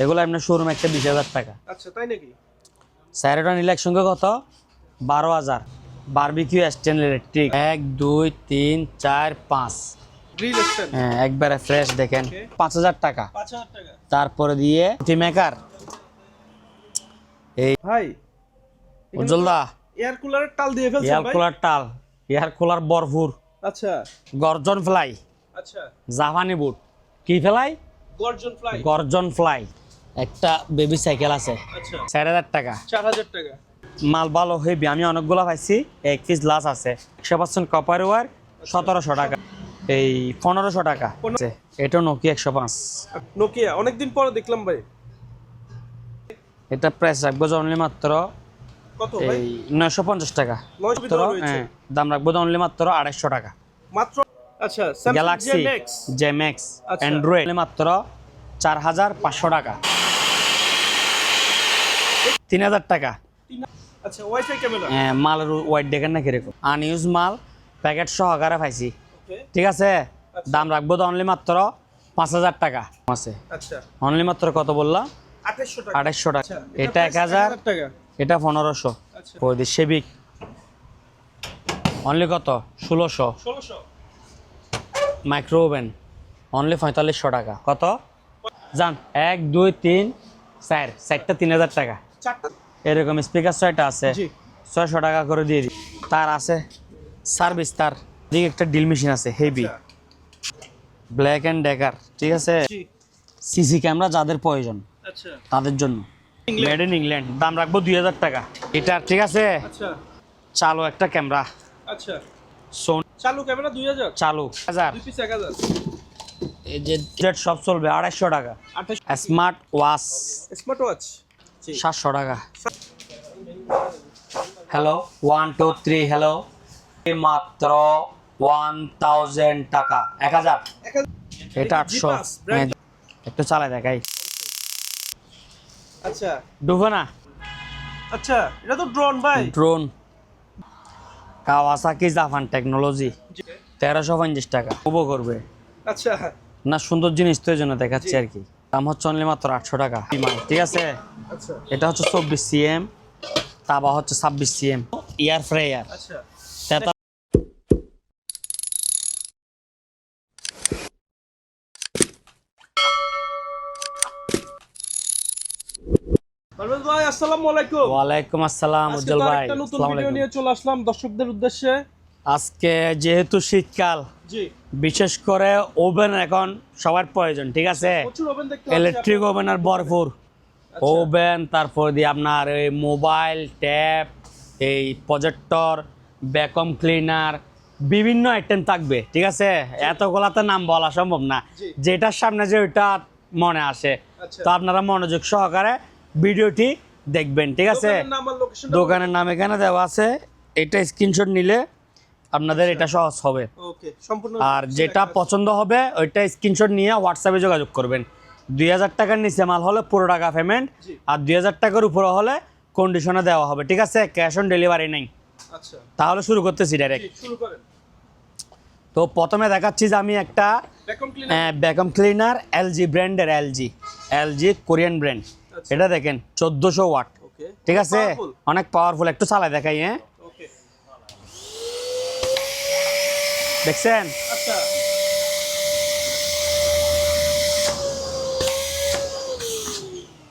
এগুলো আপনার শোরুম একটা 20,000 টাকা। আচ্ছা তাই নাকি? স্যারেটা নিলে একসঙ্গে কত 12,000। Barbecue stand electric 1 2 3 4 5 grill stand. হ্যাঁ একবারে ফ্রেশ দেখেন 5,000 টাকা। 5,000 টাকা। তারপরে দিয়ে টি মেকার এই ভাই উজ্জ্বলদা এয়ার কুলারের টাল দিয়ে ফেলছেন এয়ার ভাই? কুলার টাল, এয়ার কুলার বরফুর, আচ্ছা গর্জন ফ্লাই, আচ্ছা। জাপানি বুট, কি ফ্লাই? গর্জন ফ্লাই। গর্জন ফ্লাই। একটা বেবি সাইকেল আছে আচ্ছা 4,000 টাকা। 4,000 টাকা। মাল ভালো হেভি, আমি অনেকগুলো পাইছি। 1 পিস গ্লাস আছে 100% কপার ওয়ার 1700 টাকা। এই 1500 টাকা। এটা নোকিয়া 105। নোকিয়া অনেকদিন পরে দেখলাম ভাই। এটা প্রাইস রাখবো অনলি মাত্র কত ভাই? এই 950 টাকা। 900 দেওয়া রয়েছে। হ্যাঁ দাম রাখবো অনলি মাত্র 250 টাকা। মাত্র। আচ্ছা স্যামসাং গ্যালাক্সি জেম্যাক্স। জেম্যাক্স আচ্ছা। অ্যান্ড্রয়েড মাত্র 4,500 টাকা। 3,000 টাকা। আচ্ছা ওয়াইফাই ক্যামেরা। হ্যাঁ মালের ওয়াইড দেখেন না কিরকম, আনইউজ মাল প্যাকেট সহকারে পাইছি। ওকে ঠিক আছে, দাম রাখবো তো অনলি মাত্র 5,000 টাকা আছে। আচ্ছা অনলি মাত্র কত বললাম? 2800 টাকা। 250 টাকা। আচ্ছা এটা 1,000 টাকা। এটা 1,500। আচ্ছা ওই সেবিক অনলি কত 1,600। 1600। মাইক্রো ওভেন অনলি 4500 টাকা। কত জান? 1 2 3 4 4টা 3,000 টাকা। চারটা। এরকম স্পিকার 6টা আছে জি 600 টাকা করে দিয়ে দিই। তার আছে সার্ভিস, তার দিকে একটা ডিল মেশিন আছে হেভি ব্ল্যাক অ্যান্ড ডেকার। ঠিক আছে, জি সিসি ক্যামেরা যাদের প্রয়োজন আচ্ছা তাদের জন্য, মেড ইন ইংল্যান্ড। দাম রাখবো 2,000 টাকা এটা। ঠিক আছে, আচ্ছা চালু একটা ক্যামেরা আচ্ছা। সোন চালু ক্যামেরা 2000। চালু 1000। 2 পিস 1000। এই যে জেড সব চলবে 250 টাকা। 28। Smart watch smart watch. জি 700 টাকা। হ্যালো 1 2 3 হ্যালো মাত্র 1000 টাকা। 1000 এটা 800। ব্র্যান্ড। একটু চালাই দেখাই আচ্ছা ডুবে না। আচ্ছা এটা তো ড্রোন ভাই। ড্রোন কাওয়াসাকি জাপান টেকনোলজি 1350 টাকা। উপভোগ করবে আচ্ছা না, সুন্দর জিনিস তো এই জন্য দেখাচ্ছি আর কি। দাম হচ্ছে অনলি মাত্র 800 টাকা। ঠিক আছে, আচ্ছা এটা হচ্ছে 24 সিএম, তাবা হচ্ছে 26 সিএম। এয়ার ফ্রায়ার আচ্ছা। পারভেজ ভাই আসসালামু আলাইকুম। ওয়ালাইকুম আসসালাম আজকে উজ্জ্বল তো ভাই, একটা নতুন আসসালামু ভিডিও আলাইকুম। নিয়ে চলে আসলাম দর্শকদের উদ্দেশ্যে। আজকে যেহেতু শীতকাল, জি বিশেষ করে ওভেন এখন সবার প্রয়োজন। ঠিক আছে, প্রচুর ওভেন দেখতে পাচ্ছি ইলেকট্রিক ওভেন আর ভরপুর ওভেন, তারপর দিয়ে আপনার এই মোবাইল ট্যাব, এই প্রজেক্টর, ভ্যাকুয়াম ক্লিনার, বিভিন্ন আইটেম থাকবে। ঠিক আছে, এতগুলাতে নাম বলা সম্ভব না, জি। যেটার সামনে যে ওইটা মনে আসে। আচ্ছা। তো আপনারা মনোযোগ সহকারে ভিডিওটি দেখবেন। ঠিক আছে, দোকানের নাম আর লোকেশন। দোকানের নাম এখানে দেওয়া আছে, এটা স্ক্রিনশট নিলে আপনাদের এটা সহজ হবে। ওকে সম্পূর্ণ। আর যেটা পছন্দ হবে ওইটা স্ক্রিনশট নিয়ে হোয়াটসঅ্যাপে যোগাযোগ করবেন। 2,000 টাকার নিচে মাল হলে পুরো টাকা পেমেন্ট, জি। আর 2,000 টাকার উপরে হলে কন্ডিশনে দেওয়া হবে। ঠিক আছে, ক্যাশ অন ডেলিভারি নেই। আচ্ছা তাহলে শুরু করতেছি ডাইরেক্ট। জি শুরু করেন। তো প্রথমে দেখাচ্ছি যে আমি একটা vacuum cleaner. Vacuum cleaner LG ব্র্যান্ডের, এলজি কোরিয়ান ব্র্যান্ড। আচ্ছা। এটা দেখেন 1400 ওয়াট। ওকে ঠিক আছে, Powerful? অনেক পাওয়ারফুল। একটু চালাই দেখাই। হ্যাঁ ওকে দেখছেন, আচ্ছা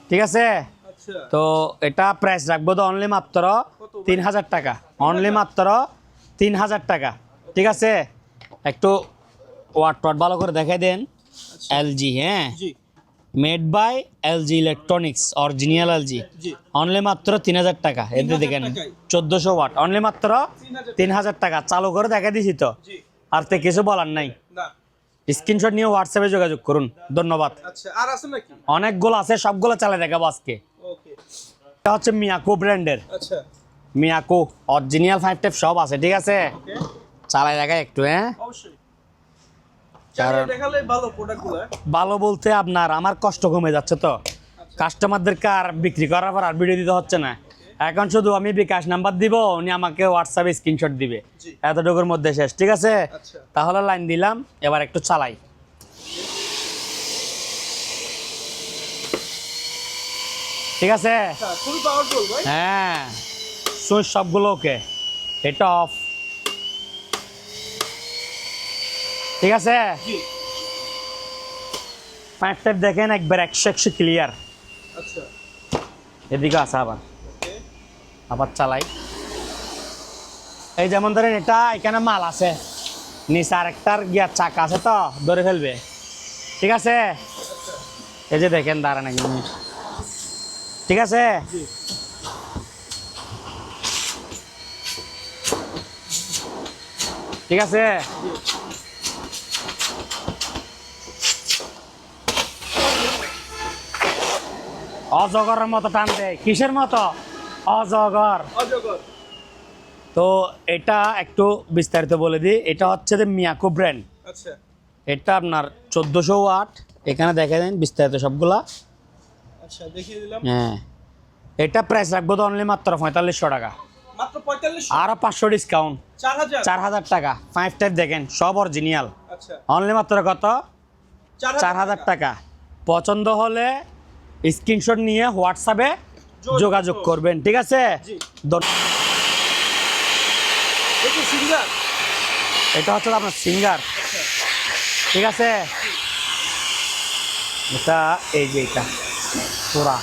ঠিক আছে। আচ্ছা তো এটা প্রাইস রাখবো তো অনলি মাত্র 3,000 টাকা। অনলি মাত্র 3,000 টাকা। ঠিক আছে, একটু ওয়াট ভালো করে দেখাই দেন। এলজি, হ্যাঁ জি made by LG electronics, original LG. জি অনলি মাত্র 3,000 টাকা। এতে 3,000 দেখেন টাকায়? 1400 ওয়াট, অনলি মাত্র 3,000 টাকা। চালু করে দেখা দিছি তো, জি আর তো কিছু বলার নাই। না স্ক্রিনশট নিয়ে হোয়াটসঅ্যাপে যোগাযোগ করুন। ধন্যবাদ। আচ্ছা আর আছে নাকি? অনেকগুলো আছে, সবগুলো চালাই দেখাবো আজকে। ওকে এটা হচ্ছে মিয়াকো ব্র্যান্ডের, আচ্ছা মিয়াকো অরিজিনাল 5 টেপ সব আছে। ঠিক আছে, ওকে চালাই দেখাই একটু। হ্যাঁ অবশ্যই চালিয়ে দেখালে ভালো প্রোডাক্টগুলো। ভালো বলতে আপনার আমার কষ্ট কমে যাচ্ছে তো, কাস্টমারদেরকে আর বিক্রি করার পর আর ভিডিও দিতে হচ্ছে না। এখন শুধু আমি বিকাশ নাম্বার দিব, উনি আমাকে হোয়াটসঅ্যাপে স্ক্রিনশট দিবে। জি। এতটুকুর মধ্যে শেষ। ঠিক আছে, আচ্ছা তাহলে লাইন দিলাম, এবার একটু চালাই। ঠিক আছে? আচ্ছা খুবই পাওয়ারফুল ভাই। হ্যাঁ, সুইচ সবগুলো ওকে। এটা অফ, ঠিক আছে? জি। পাইপটা দেখেন একবার 100 ক্লিয়ার। আচ্ছা এদিকে আছে আবার, ওকে আবার চালাই। এই যেমন ধরেন এটা এখানে মাল আছে, নিচে আরেকটার গিয়ার চাকা আছে তো ধরে ফেলবে, ঠিক আছে? এই যে দেখেন, দাঁড়ান এক মিনিট, ঠিক আছে? জি ঠিক আছে, জি অজগরের মতো টান দেয়। কিসের মতো? অজগর। অজগর। তো এটা একটু বিস্তারিত বলে দিই। এটা হচ্ছে যে মিয়াকো ব্র্যান্ড। আচ্ছা এটা আপনার 1400 ওয়াট। এখানে দেখে দেন বিস্তারিত সবগুলা। আচ্ছা দেখিয়ে দিলাম। হ্যাঁ, এটা প্রাইস রাখবো তো অনলি মাত্র 4500 টাকা, মাত্র 4500। আরো 500 ডিসকাউন্ট, 4000। 4000 টাকা। 5 টাইপ দেখেন সব অরিজিনাল, আচ্ছা অনলি মাত্র কত? 4000 টাকা। পছন্দ হলে স্ক্রিনশট নিয়ে হোয়াটসঅ্যাপে যোগাযোগ করবেন, ঠিক আছে? জি। ধন্য- এটা সিঙ্গার। এটা হচ্ছে আপনার সিঙ্গার, আচ্ছা ঠিক আছে? এটা এই যে এটা পুরা,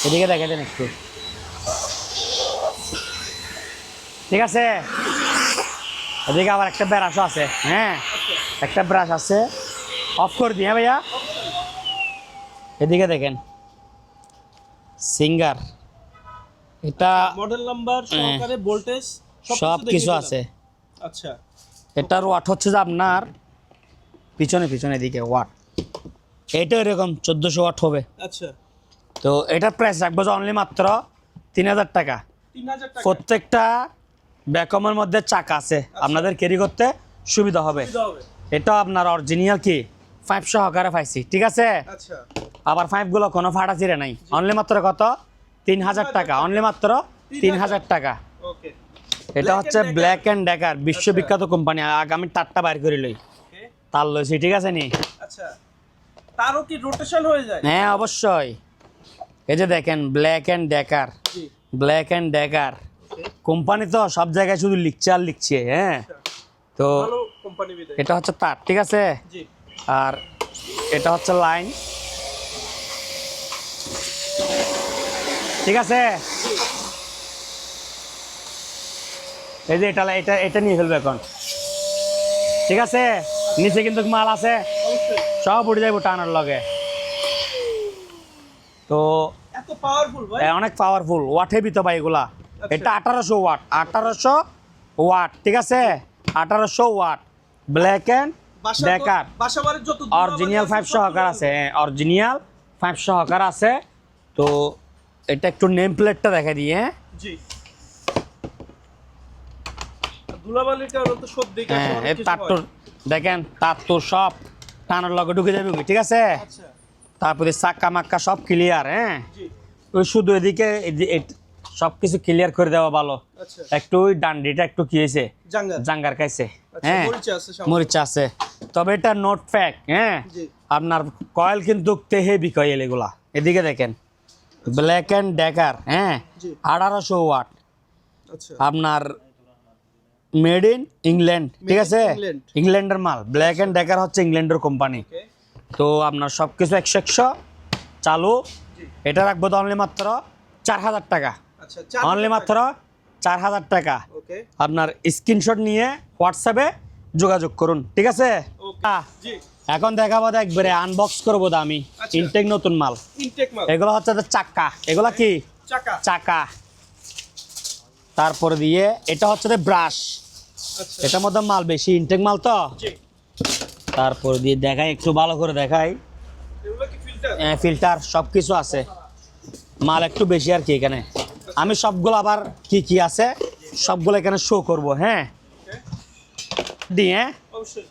এদিকে দেখে দেন একটু, ঠিক আছে? এদিকে আবার একটা ব্রাশও আছে, হ্যাঁ একটা ব্রাশ আছে। অফ করে দিই, হ্যাঁ ভাইয়া? এদিকে দেখেন সিঙ্গার, এটা মডেল নাম্বার সহকারে ভোল্টেজ সব কিছু আছে। আচ্ছা এটার ওয়াট হচ্ছে যে আপনার পিছনে পিছনে দিকে ওয়াট, এটা এরকম 1400 ওয়াট হবে। আচ্ছা তো এটার প্রাইস রাখবো যে অনলি মাত্র 3000 টাকা। 3000 টাকা। প্রত্যেকটা ব্যাকমের মধ্যে চাকা আছে, আপনাদের ক্যারি করতে সুবিধা হবে। সুবিধা হবে। এটা আপনার অরিজিনাল কি 5 সহকারে পাইছি, ঠিক আছে? আচ্ছা আবার 5 গুলো কোনো ফাটা চিরে নাই। অনলি মাত্র কত? 3000 টাকা, অনলি মাত্র 3000 টাকা। ওকে এটা হচ্ছে ব্ল্যাক অ্যান্ড ডেকার, বিশ্ববিখ্যাত কোম্পানি। আগামী তারটা বাইর করে লই, ওকে তার লইছি, ঠিক আছে নি? আচ্ছা তারও কি রোটেশন হয়ে যায়? হ্যাঁ অবশ্যই। এই যে দেখেন black and decker, G black and decker okay company তো সব জায়গায় শুধু লিখছে আর লিখছে, হ্যাঁ। তো ভালো কোম্পানি বিদে। এটা হচ্ছে তার, ঠিক আছে? জি আর এটা হচ্ছে লাইন, ঠিক আছে? এই যে এটা এটা এটা নিয়ে ফেলবে এখন, ঠিক আছে? নিচে কিন্তু মাল আছে, অবশ্যই। সব উঠে যাবো টানার লগে। তো এত পাওয়ারফুল ভাই। অনেক পাওয়ারফুল, ওয়াট হেভি তো ভাই এগুলা। এটা 1800 ওয়াট, 1800 ওয়াট, ঠিক আছে? 1800 ওয়াট, ব্ল্যাক অ্যান্ড ডেকার, বাসাবাড়ির যত অরিজিনাল 5 সহকার আছে, অরিজিনাল 5 সহকার আছে। তো এটা একটু নেম প্লেটটা দেখা দিই, হ্যাঁ। জি ধুলাবালির কারণে তো সব দিকে হ্যাঁ, এই তারটোর দেখেন, তার তো সব টানার লগে ঢুকে যাবে, ঠিক আছে? আচ্ছা তারপরে চাক্কা মাক্কা সব ক্লিয়ার, হ্যাঁ। জি ওই শুধু এদিকে সব কিছু ক্লিয়ার করে দেওয়া ভালো। আচ্ছা একটু ওই ডান্ডিটা একটু কি হয়েছে, জাঙ্গার। জাঙ্গার খাইছে, আচ্ছা হ্যাঁ, মরিচা আছে সামনে। মরিচা আছে। তবে এটা নোট প্যাক, হ্যাঁ। জি আপনার কয়েল কিন্তু হেভি কয়েল এগুলা। এদিকে দেখেন ব্ল্যাক অ্যান্ড ডেকার, হ্যাঁ, জি 1800 ওয়াট, আচ্ছা আপনার মেড ইন ইংল্যান্ড, ঠিক in আছে? England। ইংল্যান্ডের মাল। ব্ল্যাক অ্যান্ড ডেকার হচ্ছে ইংল্যান্ডের কোম্পানি। ওকে তো আপনার সব কিছু 100 চালু। জি এটা রাখবো তো অনলি মাত্র 4000 টাকা, আচ্ছা অনলি মাত্র 4000 টাকা। ওকে আপনার স্ক্রিনশট নিয়ে হোয়াটসঅ্যাপে যোগাযোগ করুন, ঠিক আছে? ওকে জি এখন দেখাবো, একবারে আনবক্স করবো তো আমি। আচ্ছা। ইনটেক নতুন মাল, ইনটেক মাল। এগুলো হচ্ছে যে চাক্কা, এগুলা কি চাকা। চাকা। তারপরে দিয়ে এটা হচ্ছে যে ব্রাশ, আচ্ছা এটার মধ্যে মাল বেশি, ইনটেক মাল তো। জি তারপর দিয়ে দেখাই, একটু ভালো করে দেখাই। এগুলো কি ফিল্টার? ফিল্টার সব কিছু আছে, মাল একটু বেশি আর কি এখানে। আমি সবগুলো আবার কি কি আছে সবগুলো এখানে শো করব, হ্যাঁ। ওকে দিয়ে হ্যাঁ, অবশ্যই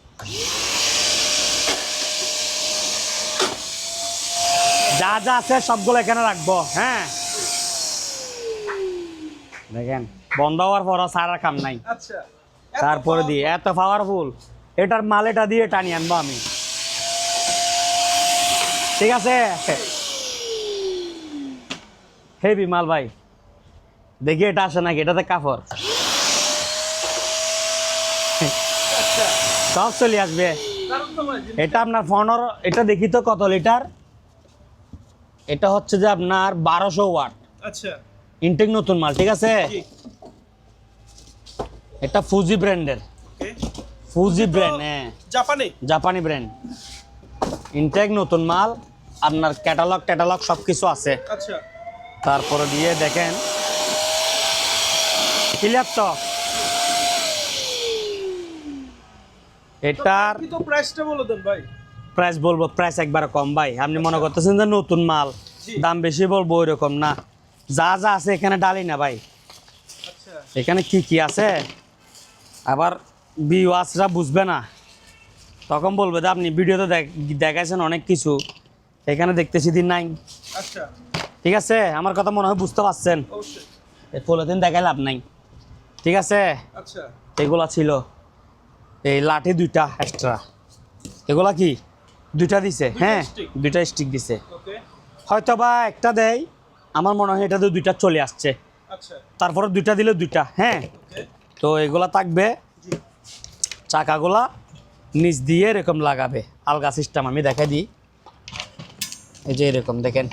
যা যা আছে সবগুলো এখানে রাখবো, হ্যাঁ। দেখেন বন্ধ হওয়ার পর সারা কাম নাই। আচ্ছা তারপরে দিয়ে এত পাওয়ারফুল, এটার মাল এটা দিয়ে টানি আনবো আমি। ঠিক আছে হেভি মাল ভাই দেখি এটা আসে নাকি এটাতে কাপড় আচ্ছা সব চলে আসবে কারণ তো ভাই এটা আপনার 15 এটা দেখি তো কত লিটার এটা হচ্ছে যে আপনার 1200 ওয়াট আচ্ছা ইনটেক নতুন মাল ঠিক আছে জি এটা ফুজি ব্র্যান্ডের ওকে ফুজি ব্র্যান্ড হ্যাঁ জাপানি জাপানি ব্র্যান্ড ইনটেক নতুন মাল আপনার ক্যাটালগ সব কিছু আছে আচ্ছা তারপরে দিয়ে দেখেন ক্লিয়ার তো এটার কি তো প্রাইসটা বলে দেন ভাই প্রাইস বলবো প্রাইস একবার কম ভাই আপনি মনে করতেছেন যে নতুন মাল জি। দাম বেশি বলবো ওইরকম না যা যা আছে এখানে ডালি না ভাই আচ্ছা এখানে কি কি আছে আবার ভিউয়ার্সরা বুঝবে না তখন বলবে যে আপনি ভিডিওতে দেখাইছেন অনেক কিছু এখানে দেখতেছি দিন নাই আচ্ছা ঠিক আছে আমার কথা মনে হয় বুঝতে পারছেন অবশ্যই এই পলিথিন দেখাই লাভ নাই ঠিক আছে আচ্ছা এগুলা ছিল এই লাঠি দুইটা এক্সট্রা এগুলা কি দুইটা দিছে হ্যাঁ stick? দুইটা স্টিক দিছে ওকে হয়তো বা একটা দেয় আমার মনে হয় এটাতে দুইটা চলে আসছে আচ্ছা তারপরে দুইটা দিলে দুইটা হ্যাঁ ওকে তো এগুলা থাকবে জি চাকাগুলা নিচ দিয়ে এরকম লাগাবে আলগা সিস্টেম আমি দেখাই দিই এই যে এরকম দেখেন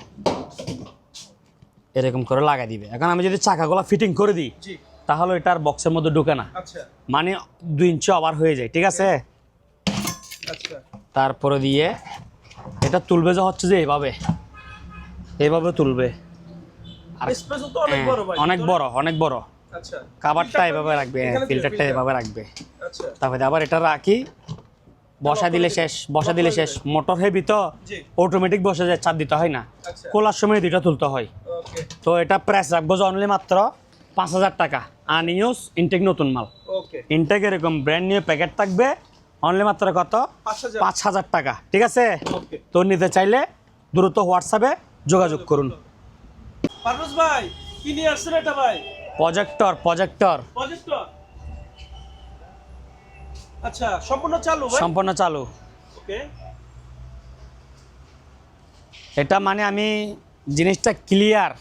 এরকম করে লাগাই দিবে এখন আমি যদি চাকাগুলা ফিটিং করে দিই জি তাহলে এটার বক্সের মধ্যে ঢুকে না আচ্ছা মানে 2 ইঞ্চি ওভার হয়ে যায় ঠিক আছে আচ্ছা তারপরে দিয়ে এটা তুলবে যে হচ্ছে যে এইভাবে তুলবে আর স্পেসও তো অনেক বড় ভাই অনেক বড় আচ্ছা কাভারটা এভাবে রাখবে এখানে দিবে, ফিল্টারটা filter। এভাবে রাখবে আচ্ছা তারপরে আবার এটা রাখি বসা দিলে শেষ মোটর হেভি তো জি অটোমেটিক বসে যায় চাপ দিতে হয় না আচ্ছা খোলার সময় দুইটা তুলতে হয় ওকে তো এটা প্রাইস রাখবো যে অনলি মাত্র 5000 টাকা আনইউজ ইনটেক নতুন মাল ওকে ইনটেক এরকম ব্র্যান্ড নিউ প্যাকেট থাকবে অনলি মাত্র কত 5000 5000 টাকা ঠিক আছে ওকে তো নিতে চাইলে দ্রুত হোয়াটসঅ্যাপে যোগাযোগ করুন পারভেজ ভাই কি নিয়ে আসছেন এটা ভাই প্রজেক্টর প্রজেক্টর আচ্ছা সম্পূর্ণ চালু ভাই সম্পূর্ণ চালু ওকে এটা মানে আমি জিনিসটা ক্লিয়ার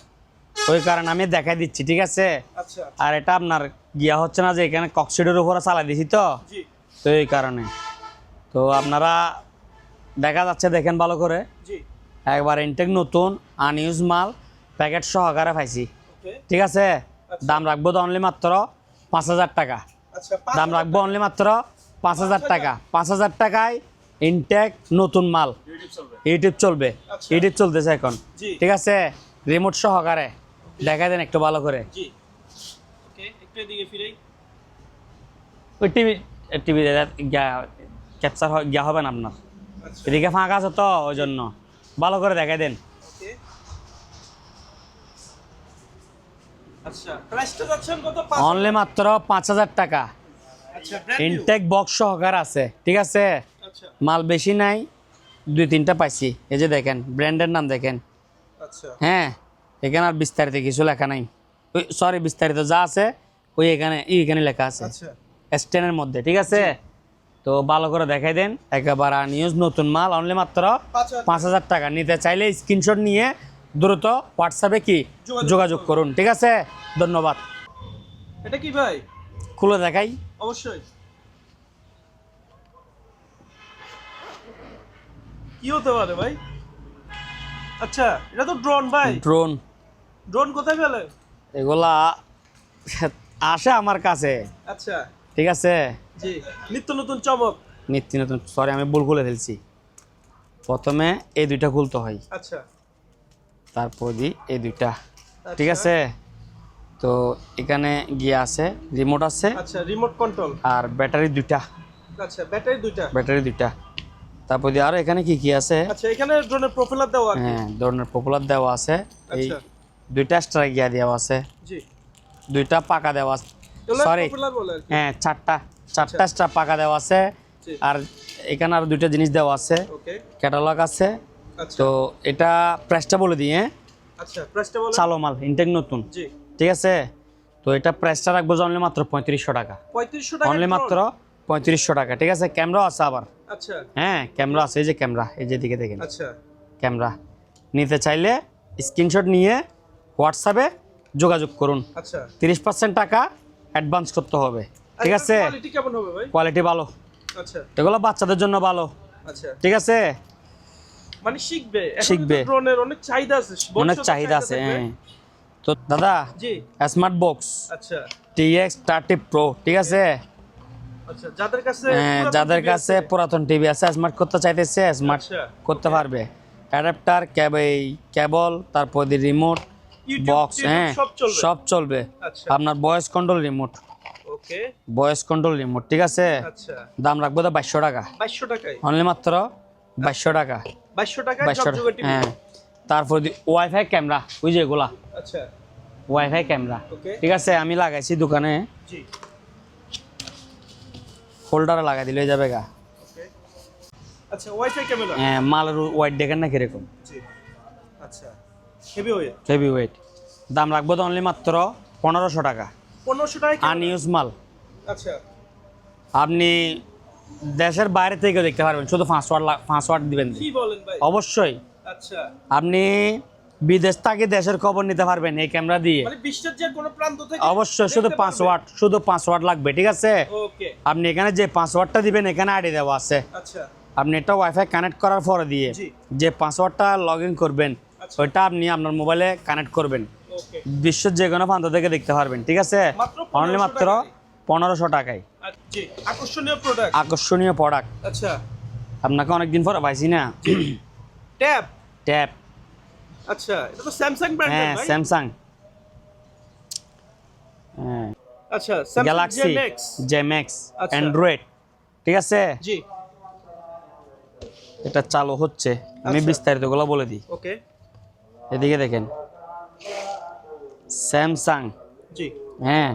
ওই কারণে আমি দেখাই দিচ্ছি ঠিক আছে আচ্ছা আর এটা আপনার গিয়া হচ্ছে না যে এখানে কক্সিডের উপরে চালাই দিছি তো জি তো এই কারণে তো আপনারা দেখা যাচ্ছে দেখেন ভালো করে জি একবার ইনটেক নতুন আনইউজ মাল প্যাকেট সহকারে পাইছি ওকে ঠিক আছে আচ্ছা। দাম রাখবো তো অনলি মাত্র 5000 টাকা আচ্ছা দাম রাখবো অনলি মাত্র 5000 টাকা 5000 টাকায় ইনটেক নতুন মাল ইউটিউব চলবে আচ্ছা। ইউটিউব চলতেছে এখন জি। ঠিক আছে রিমোট সহকারে দেখা দেন একটু ভালো করে জি ওকে একটু এদিকে ফিরেই ওই টিভি ক্যাপচার গিয়া হবে না আপনার আচ্ছা এদিকে ফাঁকা আছে তো ওই জন্য ভালো করে দেখাই দেন ওকে আচ্ছা প্রাইসটা যাচ্ছেন কত অনলি মাত্র 5000 টাকা আচ্ছা ব্র্যান্ড নিউ ইনটেক বক্স সহকারে আছে ঠিক আছে আচ্ছা মাল বেশি নাই 2-3টা পাইছি এই যে দেখেন ব্র্যান্ডের নাম দেখেন আচ্ছা হ্যাঁ এখানে আর বিস্তারিত কিছু লেখা নাই ওই সরি বিস্তারিত যা আছে ওই এখানে লেখা আছে আচ্ছা স্ট্যান্ডের মধ্যে ঠিক আছে তো ভালো করে দেখাই দেন একেবারে নিউজ নতুন মাল অনলি মাত্র 5000 টাকা নিতে চাইলে স্ক্রিনশট নিয়ে দ্রুত হোয়াটসঅ্যাপে কি যোগাযোগ করুন ঠিক আছে ধন্যবাদ এটা কি ভাই খুলে দেখাই অবশ্যই কি হতে পারে ভাই আচ্ছা এটা তো ড্রোন ভাই ড্রোন ড্রোন কোথায় পেলে এগুলা আসে আমার কাছে আচ্ছা ঠিক আছে জি নিত্য নতুন চমক নিত্য নতুন সরি আমি ভুল খুলে ফেলছি প্রথমে এই দুইটা খুলতে হয় আচ্ছা তারপর দিই এই দুইটা ঠিক আছে তো এখানে গিয়ে আছে রিমোট আছে আচ্ছা রিমোট কন্ট্রোল আর ব্যাটারি দুইটা আচ্ছা ব্যাটারি দুইটা তারপর দিয়ে আরো এখানে কি কি আছে আচ্ছা এখানে ড্রোনের প্রোপেলার দেওয়া আছে হ্যাঁ ধরনের পপুলার দেওয়া আছে এই আচ্ছা দুইটা স্ট্রাইক গিয়া দেওয়া আছে জি দুইটা পাকা দেওয়া আছে এগুলো সরি প্রোপেলার বলে আর কি। হ্যাঁ চারটা স্ট্রাপ পাকা দেওয়া আছে জি আর এখানে আর দুইটা জিনিস দেওয়া আছে ওকে ক্যাটালগ আছে আচ্ছা তো এটা প্রাইসটা বলে দিই হ্যাঁ আচ্ছা প্রাইসটা বলে চালো মাল ইনটেক নতুন জি ঠিক আছে তো এটা প্রাইসটা রাখবো অনলি মাত্র 3500 টাকা 3500 টাকা অনলি মাত্র 3500 টাকা ঠিক আছে ক্যামেরাও আছে আবার আচ্ছা হ্যাঁ ক্যামেরা আছে এই যে ক্যামেরা এই যে দিকে দেখেন আচ্ছা ক্যামেরা নিতে চাইলে স্ক্রিনশট নিয়ে হোয়াটসঅ্যাপে যোগাযোগ করুন। আচ্ছা 30% টাকা অ্যাডভান্স করতে হবে, ঠিক আছে? কোয়ালিটি কেমন হবে ভাই? কোয়ালিটি ভালো, আচ্ছা এগুলো বাচ্চাদের জন্য ভালো, আচ্ছা ঠিক আছে? মানে শিখবে শিখবে। ড্রোনের অনেক চাহিদা আছে, অনেক ভবিষ্যতে চাহিদা আছে, থাকবে। হ্যাঁ। তো দাদা জি স্মার্ট বক্স আচ্ছা TX30 Pro, ঠিক আছে? আচ্ছা যাদের কাছে যাদের কাছে পুরাতন টিভি আছে, স্মার্ট করতে চাইতেছে স্মার্ট আচ্ছা, করতে পারবে। অ্যাডাপ্টার, কেবল, তারপর দি রিমোট ইউটিউব, বক্স, হ্যাঁ সব চলবে। সব চলবে। আচ্ছা আপনার ভয়েস কন্ট্রোল রিমোট, ওকে ভয়েস কন্ট্রোল রিমোট, ঠিক আছে? আচ্ছা দাম রাখবো তো 2200 টাকা, 2200 টাকায়, অনলি মাত্র 2200 টাকা, 2200 টাকায় 2200 জগজগে টিভি। হ্যাঁ। তারপর ওয়াইফাই ক্যামেরা, ওই যে এগুলা আচ্ছা ওয়াইফাই ক্যামেরা, ওকে ঠিক আছে? আমি লাগাইছি দোকানে, জি হোল্ডারে লাগাই দিলে হয়ে যাবে গা। ওকে আচ্ছা ওয়াইফাই ক্যামেরা, হ্যাঁ, মালের ওয়েট দেখেন না কিরকম, জি আচ্ছা হেভি ওয়ে, হেভি ওয়েট। দাম রাখবো তো অনলি মাত্র 1500 টাকা, 1500 টাকায় ক্যামেরা। আনইউজ মাল। আচ্ছা আপনি দেশের বাইরে থেকে দেখতে পারবেন, শুধু 5 ওয়াট দিবেন। কি বলেন ভাই? অবশ্যই আচ্ছা আপনি বিদেশ থেকে দেশের খবর নিতে পারবেন এই ক্যামেরা দিয়ে, মানে বিশ্বের যে কোনো প্রান্ত থেকে অবশ্যই। শুধু দেখতে 5 পারবে? ওয়াট, শুধু 5 ওয়াট লাগবে, ঠিক আছে? ওকে আপনি এখানে যে 5 ওয়াটটা দিবেন, এখানে আইডি দেওয়া আছে। আচ্ছা আপনি এটা ওয়াইফাই কানেক্ট করার পরে দিয়ে জি। যে 5 ওয়াটটা লগ ইন করবেন, আচ্ছা। ওইটা আপনি আপনার মোবাইলে কানেক্ট করবেন, ওকে বিশ্বের যে কোনো প্রান্ত থেকে দেখতে পারবেন, ঠিক আছে? মাত্র 1500 অনলি মাত্র টাকায়। 1500 টাকায়। জি আকর্ষণীয় প্রোডাক্ট। আকর্ষণীয় প্রোডাক্ট, আচ্ছা আপনাকে অনেকদিন পর পাইছি না। ট্যাব, ট্যাব, আচ্ছা এটা তো স্যামসাং ব্র্যান্ডের হ্যাঁ ভাই। স্যামসাং, হ্যাঁ আচ্ছা স্যামসাং গ্যালাক্সি জেম্যাক্স, জেম্যাক্স আচ্ছা। অ্যান্ড্রয়েড, ঠিক আছে? জি এটা চালু হচ্ছে, আমি আচ্ছা। বিস্তারিতগুলো বলে দিই। ওকে এদিকে দেখেন, স্যামসাং, জি হ্যাঁ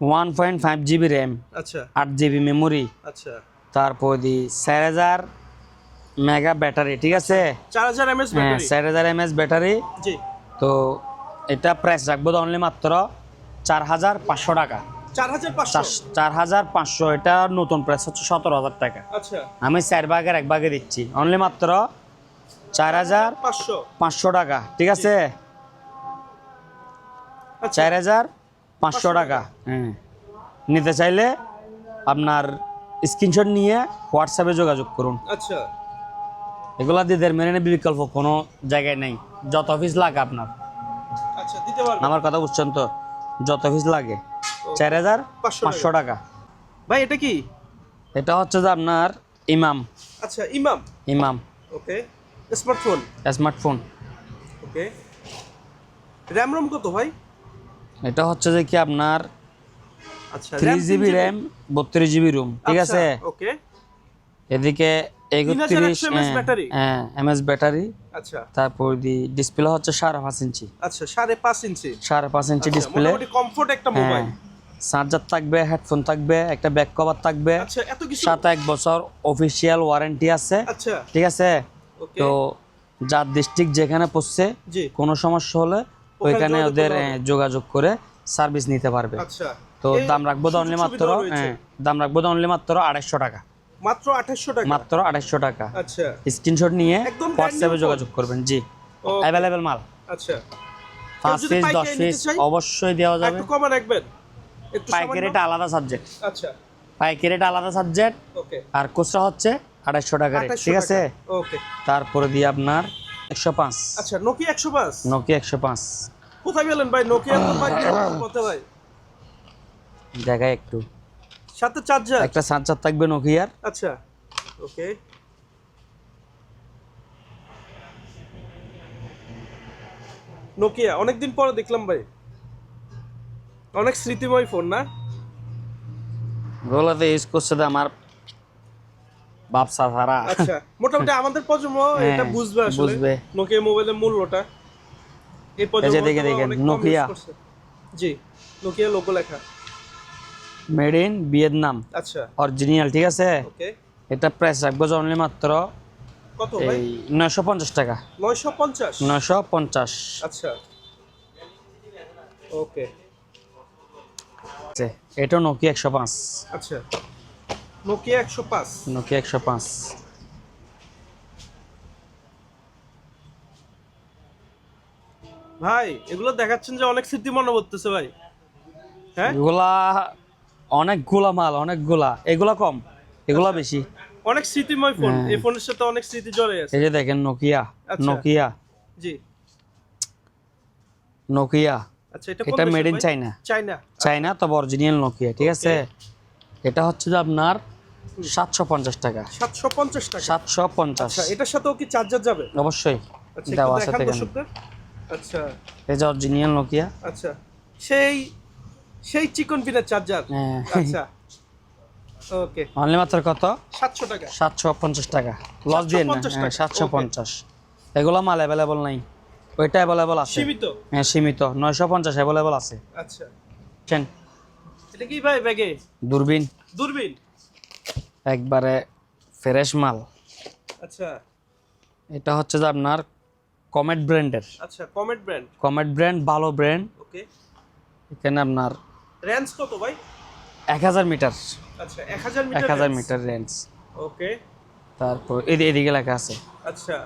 1.5 জিবি র্যাম, আচ্ছা 8 জিবি মেমোরি, আচ্ছা তারপর দি 4000 মেগা ব্যাটারি, ঠিক আছে? 4000 এমএস হ্যাঁ ব্যাটারি। 4000 MS battery. জি তো এটা প্রাইস রাখবো তো অনলি মাত্র 4500 টাকা, 4500 4500। এটা নতুন প্রাইস হচ্ছে 17000 টাকা। আচ্ছা আমি 4 ভাগের 1 ভাগে দিচ্ছি, অনলি মাত্র 4500 500 টাকা, ঠিক আছে? আচ্ছা 4500 টাকা, হ্যাঁ। নিতে চাইলে আপনার স্ক্রিনশট নিয়ে হোয়াটসঅ্যাপে যোগাযোগ করুন। আচ্ছা এগুলা দিয়ে মেনে বিকল্প কোনো জায়গায় নেই। যত পিস লাগে আপনার, আচ্ছা দিতে পারবেন। আমার কথা বুঝছেন তো? যত পিস লাগে 4500 টাকা। ভাই এটা কি? এটা হচ্ছে যে আপনার ইমাম, আচ্ছা Imam, Imam okay smartphone, smartphone. Okay RAM ROM কত ভাই? এটা হচ্ছে যে কি আপনার আচ্ছা 3 জিবি র্যাম, 32 জিবি রুম, ঠিক আছে? ওকে এদিকে 3100 mAh ব্যাটারি। হ্যাঁ এমএস ব্যাটারি। আচ্ছা তারপর দি ডিসপ্লে হচ্ছে 5.5 ইঞ্চি, আচ্ছা 5.5 ইঞ্চি, 5.5 ইঞ্চি আচ্ছা, ডিসপ্লে। মোটামুটি কমফোর্ট একটা হ্যাঁ মোবাইল। চার্জার থাকবে, হেডফোন থাকবে, একটা ব্যাক কভার থাকবে, আচ্ছা এত কিছু, সাথে 1 বছর অফিসিয়াল ওয়ারেন্টি আছে, আচ্ছা ঠিক আছে? ওকে তো যার ডিস্ট্রিক্ট যেখানে পড়ছে জি কোনো সমস্যা হলে ওইখানে যোগাযোগ ওদের করতে হবে। যোগাযোগ করে সার্ভিস নিতে পারবে। আচ্ছা তো এই দাম রাখবো তো অনলি সুযোগ মাত্র, সুবিধাও রয়েছে। হ্যাঁ দাম রাখবো তো অনলি মাত্র 250 টাকা, মাত্র 2800 টাকা, মাত্র 250 টাকা। আচ্ছা স্ক্রিনশট নিয়ে একদম brand হোয়াটসঅ্যাপে new যোগাযোগ করবেন। জি Okay. অ্যাভেলেবেল মাল, আচ্ছা 5 যদি পিস 10 পাইকারি নিতে পিস চাই? অবশ্যই দেওয়া যাবে। একটু কমে রাখবেন, একটু পাইকারি এটা আলাদা সাবজেক্ট, আচ্ছা পাইকারি এটা আলাদা সাবজেক্ট, ওকে আর খুচরা হচ্ছে 250 টাকা রেট, 2800 ঠিক আছে? ওকে তারপরে দিয়ে আপনার 105, আচ্ছা নোকিয়া 105, নোকিয়া 105 কোথায় গেলেন ভাই? নোকিয়া তো ভাই কত ভাই? দেখায় একটু, সাথে চার্জার, একটা চার্জার থাকবে নোকিয়ার। আচ্ছা ওকে নোকিয়া অনেকদিন পরে দেখলাম ভাই, অনেক স্মৃতিময় ফোন না? গোলাতে ইউজ করছে তো আমার বাপসা সারা। আচ্ছা মোটামুটি আমাদের প্রজন্ম হ্যাঁ, এটা বুঝবে আসলে, বুঝবে। নোকিয়া মোবাইলের মূল্যটা। এই এই যে প্রজন্ম দেখে তো দেখেন, অনেক কম নোকিয়া। use করছে। জি নোকিয়া লোগো লেখা, মেড ইন ভিয়েতনাম, আচ্ছা অরিজিনাল, ঠিক আছে? ওকে এটা প্রাইস রাখবো অনলি মাত্র কত ভাই? এই 950 টাকা, 950, 950। আচ্ছা ওকে এটা নোকিয়া 105, আচ্ছা নোকিয়া 105, নোকিয়া 105। ভাই এগুলো দেখাচ্ছেন যে অনেক স্মৃতি মনে পড়তেছে ভাই। হ্যাঁ এগুলা অনেকগুলা মাল, অনেকগুলা, এগুলা কম, এগুলা বেশি। অনেক স্মৃতিময় ফোন, হ্যাঁ। এই ফোনের সাথে অনেক স্মৃতি জড়ে আছে। এই যে দেখেন নোকিয়া, আচ্ছা। নোকিয়া, জি নোকিয়া। আচ্ছা, এটা এটা মেড ইন চাইনা, চাইনা। চাইনা তবে অরিজিনাল নোকিয়া, ঠিক আছে। এটা হচ্ছে যে আপনার 750 টাকা, 750 টাকা। 750। আচ্ছা, এটার সাথেও কি চার্জার যাবে? অবশ্যই আচ্ছা, দেওয়া একটু আছে দেখান দেখেন। দর্শকদের। আচ্ছা এই যে অরিজিনাল নোকিয়া। আচ্ছা, সেই সেই চিকন পিনের চার্জার। হ্যাঁ। আচ্ছা ওকে, অনলি মাত্র কত? 700 টাকা। 750 টাকা। লস দিয়ে না। 750 টাকা, 750। এগুলো মাল অ্যাভেলেবল নাই, ওইটা অ্যাভেলেবল আছে। সীমিত। হ্যাঁ সীমিত, 950 অ্যাভেলেবল আছে। আচ্ছা, চেন এটা কি ভাই ব্যাগে? দূরবীন, দূরবীন। একবারে ফ্রেশ মাল। আচ্ছা এটা হচ্ছে যে আপনার কমেট ব্র্যান্ডের। আচ্ছা, কমেট ব্র্যান্ড। কমেট ব্র্যান্ড ভালো ব্র্যান্ড। ওকে, এখানে আপনার রেঞ্জ কত ভাই? 1000 মিটার, আচ্ছা 1000 মিটার। 1000 metre range. ওকে, তারপর এদিকে লেখা আছে। আচ্ছা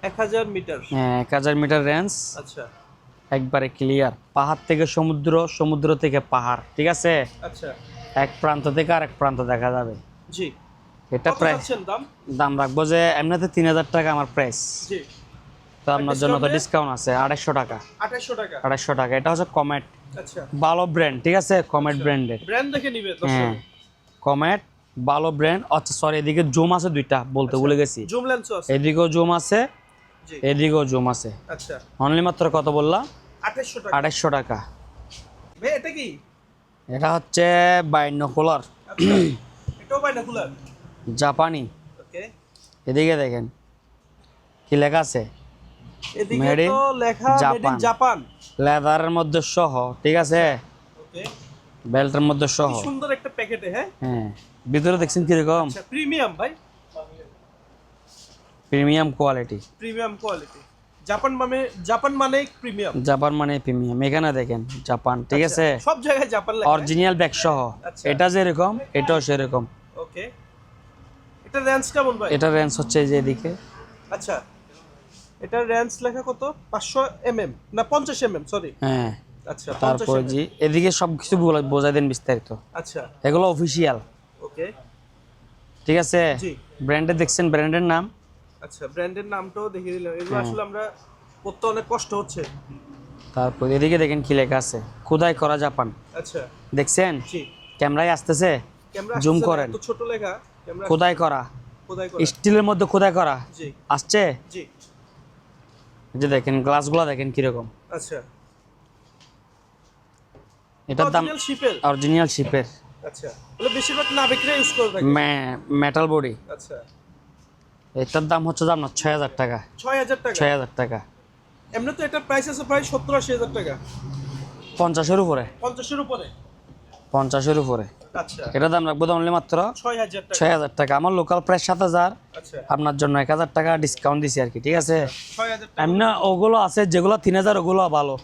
1000 মিটার। হ্যাঁ 1000 মিটার রেঞ্জ, আচ্ছা একবারে ক্লিয়ার। পাহাড় থেকে সমুদ্র, সমুদ্র থেকে পাহাড়, ঠিক আছে। আচ্ছা, এক প্রান্ত থেকে আরেক প্রান্ত দেখা যাবে। জি। এটা কত প্রায় যাচ্ছেন দাম? দাম রাখবো যে এমনিতে 3000 টাকা আমার প্রাইস, জি। তো আপনার জন্য তো ডিসকাউন্ট আছে 250 টাকা। 2800 টাকা। 250 টাকা। এটা হচ্ছে কমেট, আচ্ছা, ভালো ব্র্যান্ড, ঠিক আছে। কমেট ব্র্যান্ডের। ব্র্যান্ড দেখে নিবে হ্যাঁ দর্শক। কমেট ভালো ব্র্যান্ড। আচ্ছা সরি, এদিকে জুম আছে দুইটা, বলতে ভুলে গেছি। জুম লেন্সও আছে। এদিকেও জুম আছে, জি। এদিকেও জুম আছে। আচ্ছা, অনলি মাত্র কত বললাম? 2800 টাকা। 250 টাকা। ভাই এটা কি? এটা হচ্ছে বাইনোকুলার, আচ্ছা, এটাও বাইনোকুলার। জাপানি। ওকে, এদিকে দেখেন কি লেখা আছে, এদিকে Made in তো লেখা মেড ইন Japan। জাপান। লেদারের মধ্যে সহ, ঠিক আছে। ওকে, বেল্টের মধ্যে সহ। কি সুন্দর একটা প্যাকেটে। হ্যাঁ হ্যাঁ ভিতরে দেখছেন কিরকম আচ্ছা, প্রিমিয়াম ভাই, premium quality. Premium quality. Japan মানে প্রিমিয়াম। জাপান মানে প্রিমিয়াম। এখানে দেখেন জাপান, ঠিক আছে। সব জায়গায় জাপান লেখা। অরিজিনাল ব্যাগ সহ। আচ্ছা। এটা যেরকম এটাও সেরকম। ওকে, এটা রেঞ্জ কেমন ভাই? এটা রেঞ্জ হচ্ছে এই যে এদিকে। আচ্ছা, এটা রেঞ্জ লেখা কত? 500 না 50 সরি। হ্যাঁ আচ্ছা, 50 তারপর জি এদিকে সবকিছু বোঝাই দেন বিস্তারিত। আচ্ছা এগুলো অফিসিয়াল, ওকে, ঠিক আছে। জি। ব্র্যান্ডে দেখছেন, ব্র্যান্ডের নাম। আচ্ছা, ব্র্যান্ডের নামটাও দেখিয়ে দিলাম। এগুলো আসলে আমরা পড়তে অনেক কষ্ট হচ্ছে। তারপর এদিকে দেখেন কি লেখা আছে, খোদাই করা জাপান। আচ্ছা, দেখছেন জি। ক্যামেরায় আসতেছে, ক্যামেরা জুম আসছে না, করেন। এত ছোট লেখা। ক্যামেরা খোদাই করা, খোদাই করা। স্টিলের মধ্যে খোদাই করা জি আসছে। জি। এই যে দেখেন গ্লাসগুলো দেখেন কিরকম। আচ্ছা, এটার দাম অরিজিনাল শিপের। অরিজিনাল শিপের, আচ্ছা, বলে বেশিরভাগ নাবিকরা ইউজ করে থাকে। Metal body. আচ্ছা, এটার দাম হচ্ছে আপনার 6000 টাকা। 6000 টাকা। 6000 টাকা। এমনি তো এটার প্রাইস আছে প্রায় 70-80 হাজার টাকা। 50-এর উপরে, 50-এর উপরে। 50-এর উপরে। আচ্ছা, এটার দাম রাখবো অনলি মাত্র 6000 টাকা। 6000 টাকা। আমার লোকাল প্রাইস 7000, আচ্ছা, আপনার জন্য 1000 টাকা ডিসকাউন্ট দিছি আর কি, ঠিক আছে। 6000 টাকা। এমনি ওগুলো আছে যেগুলো 3000, ওগুলো ভালো,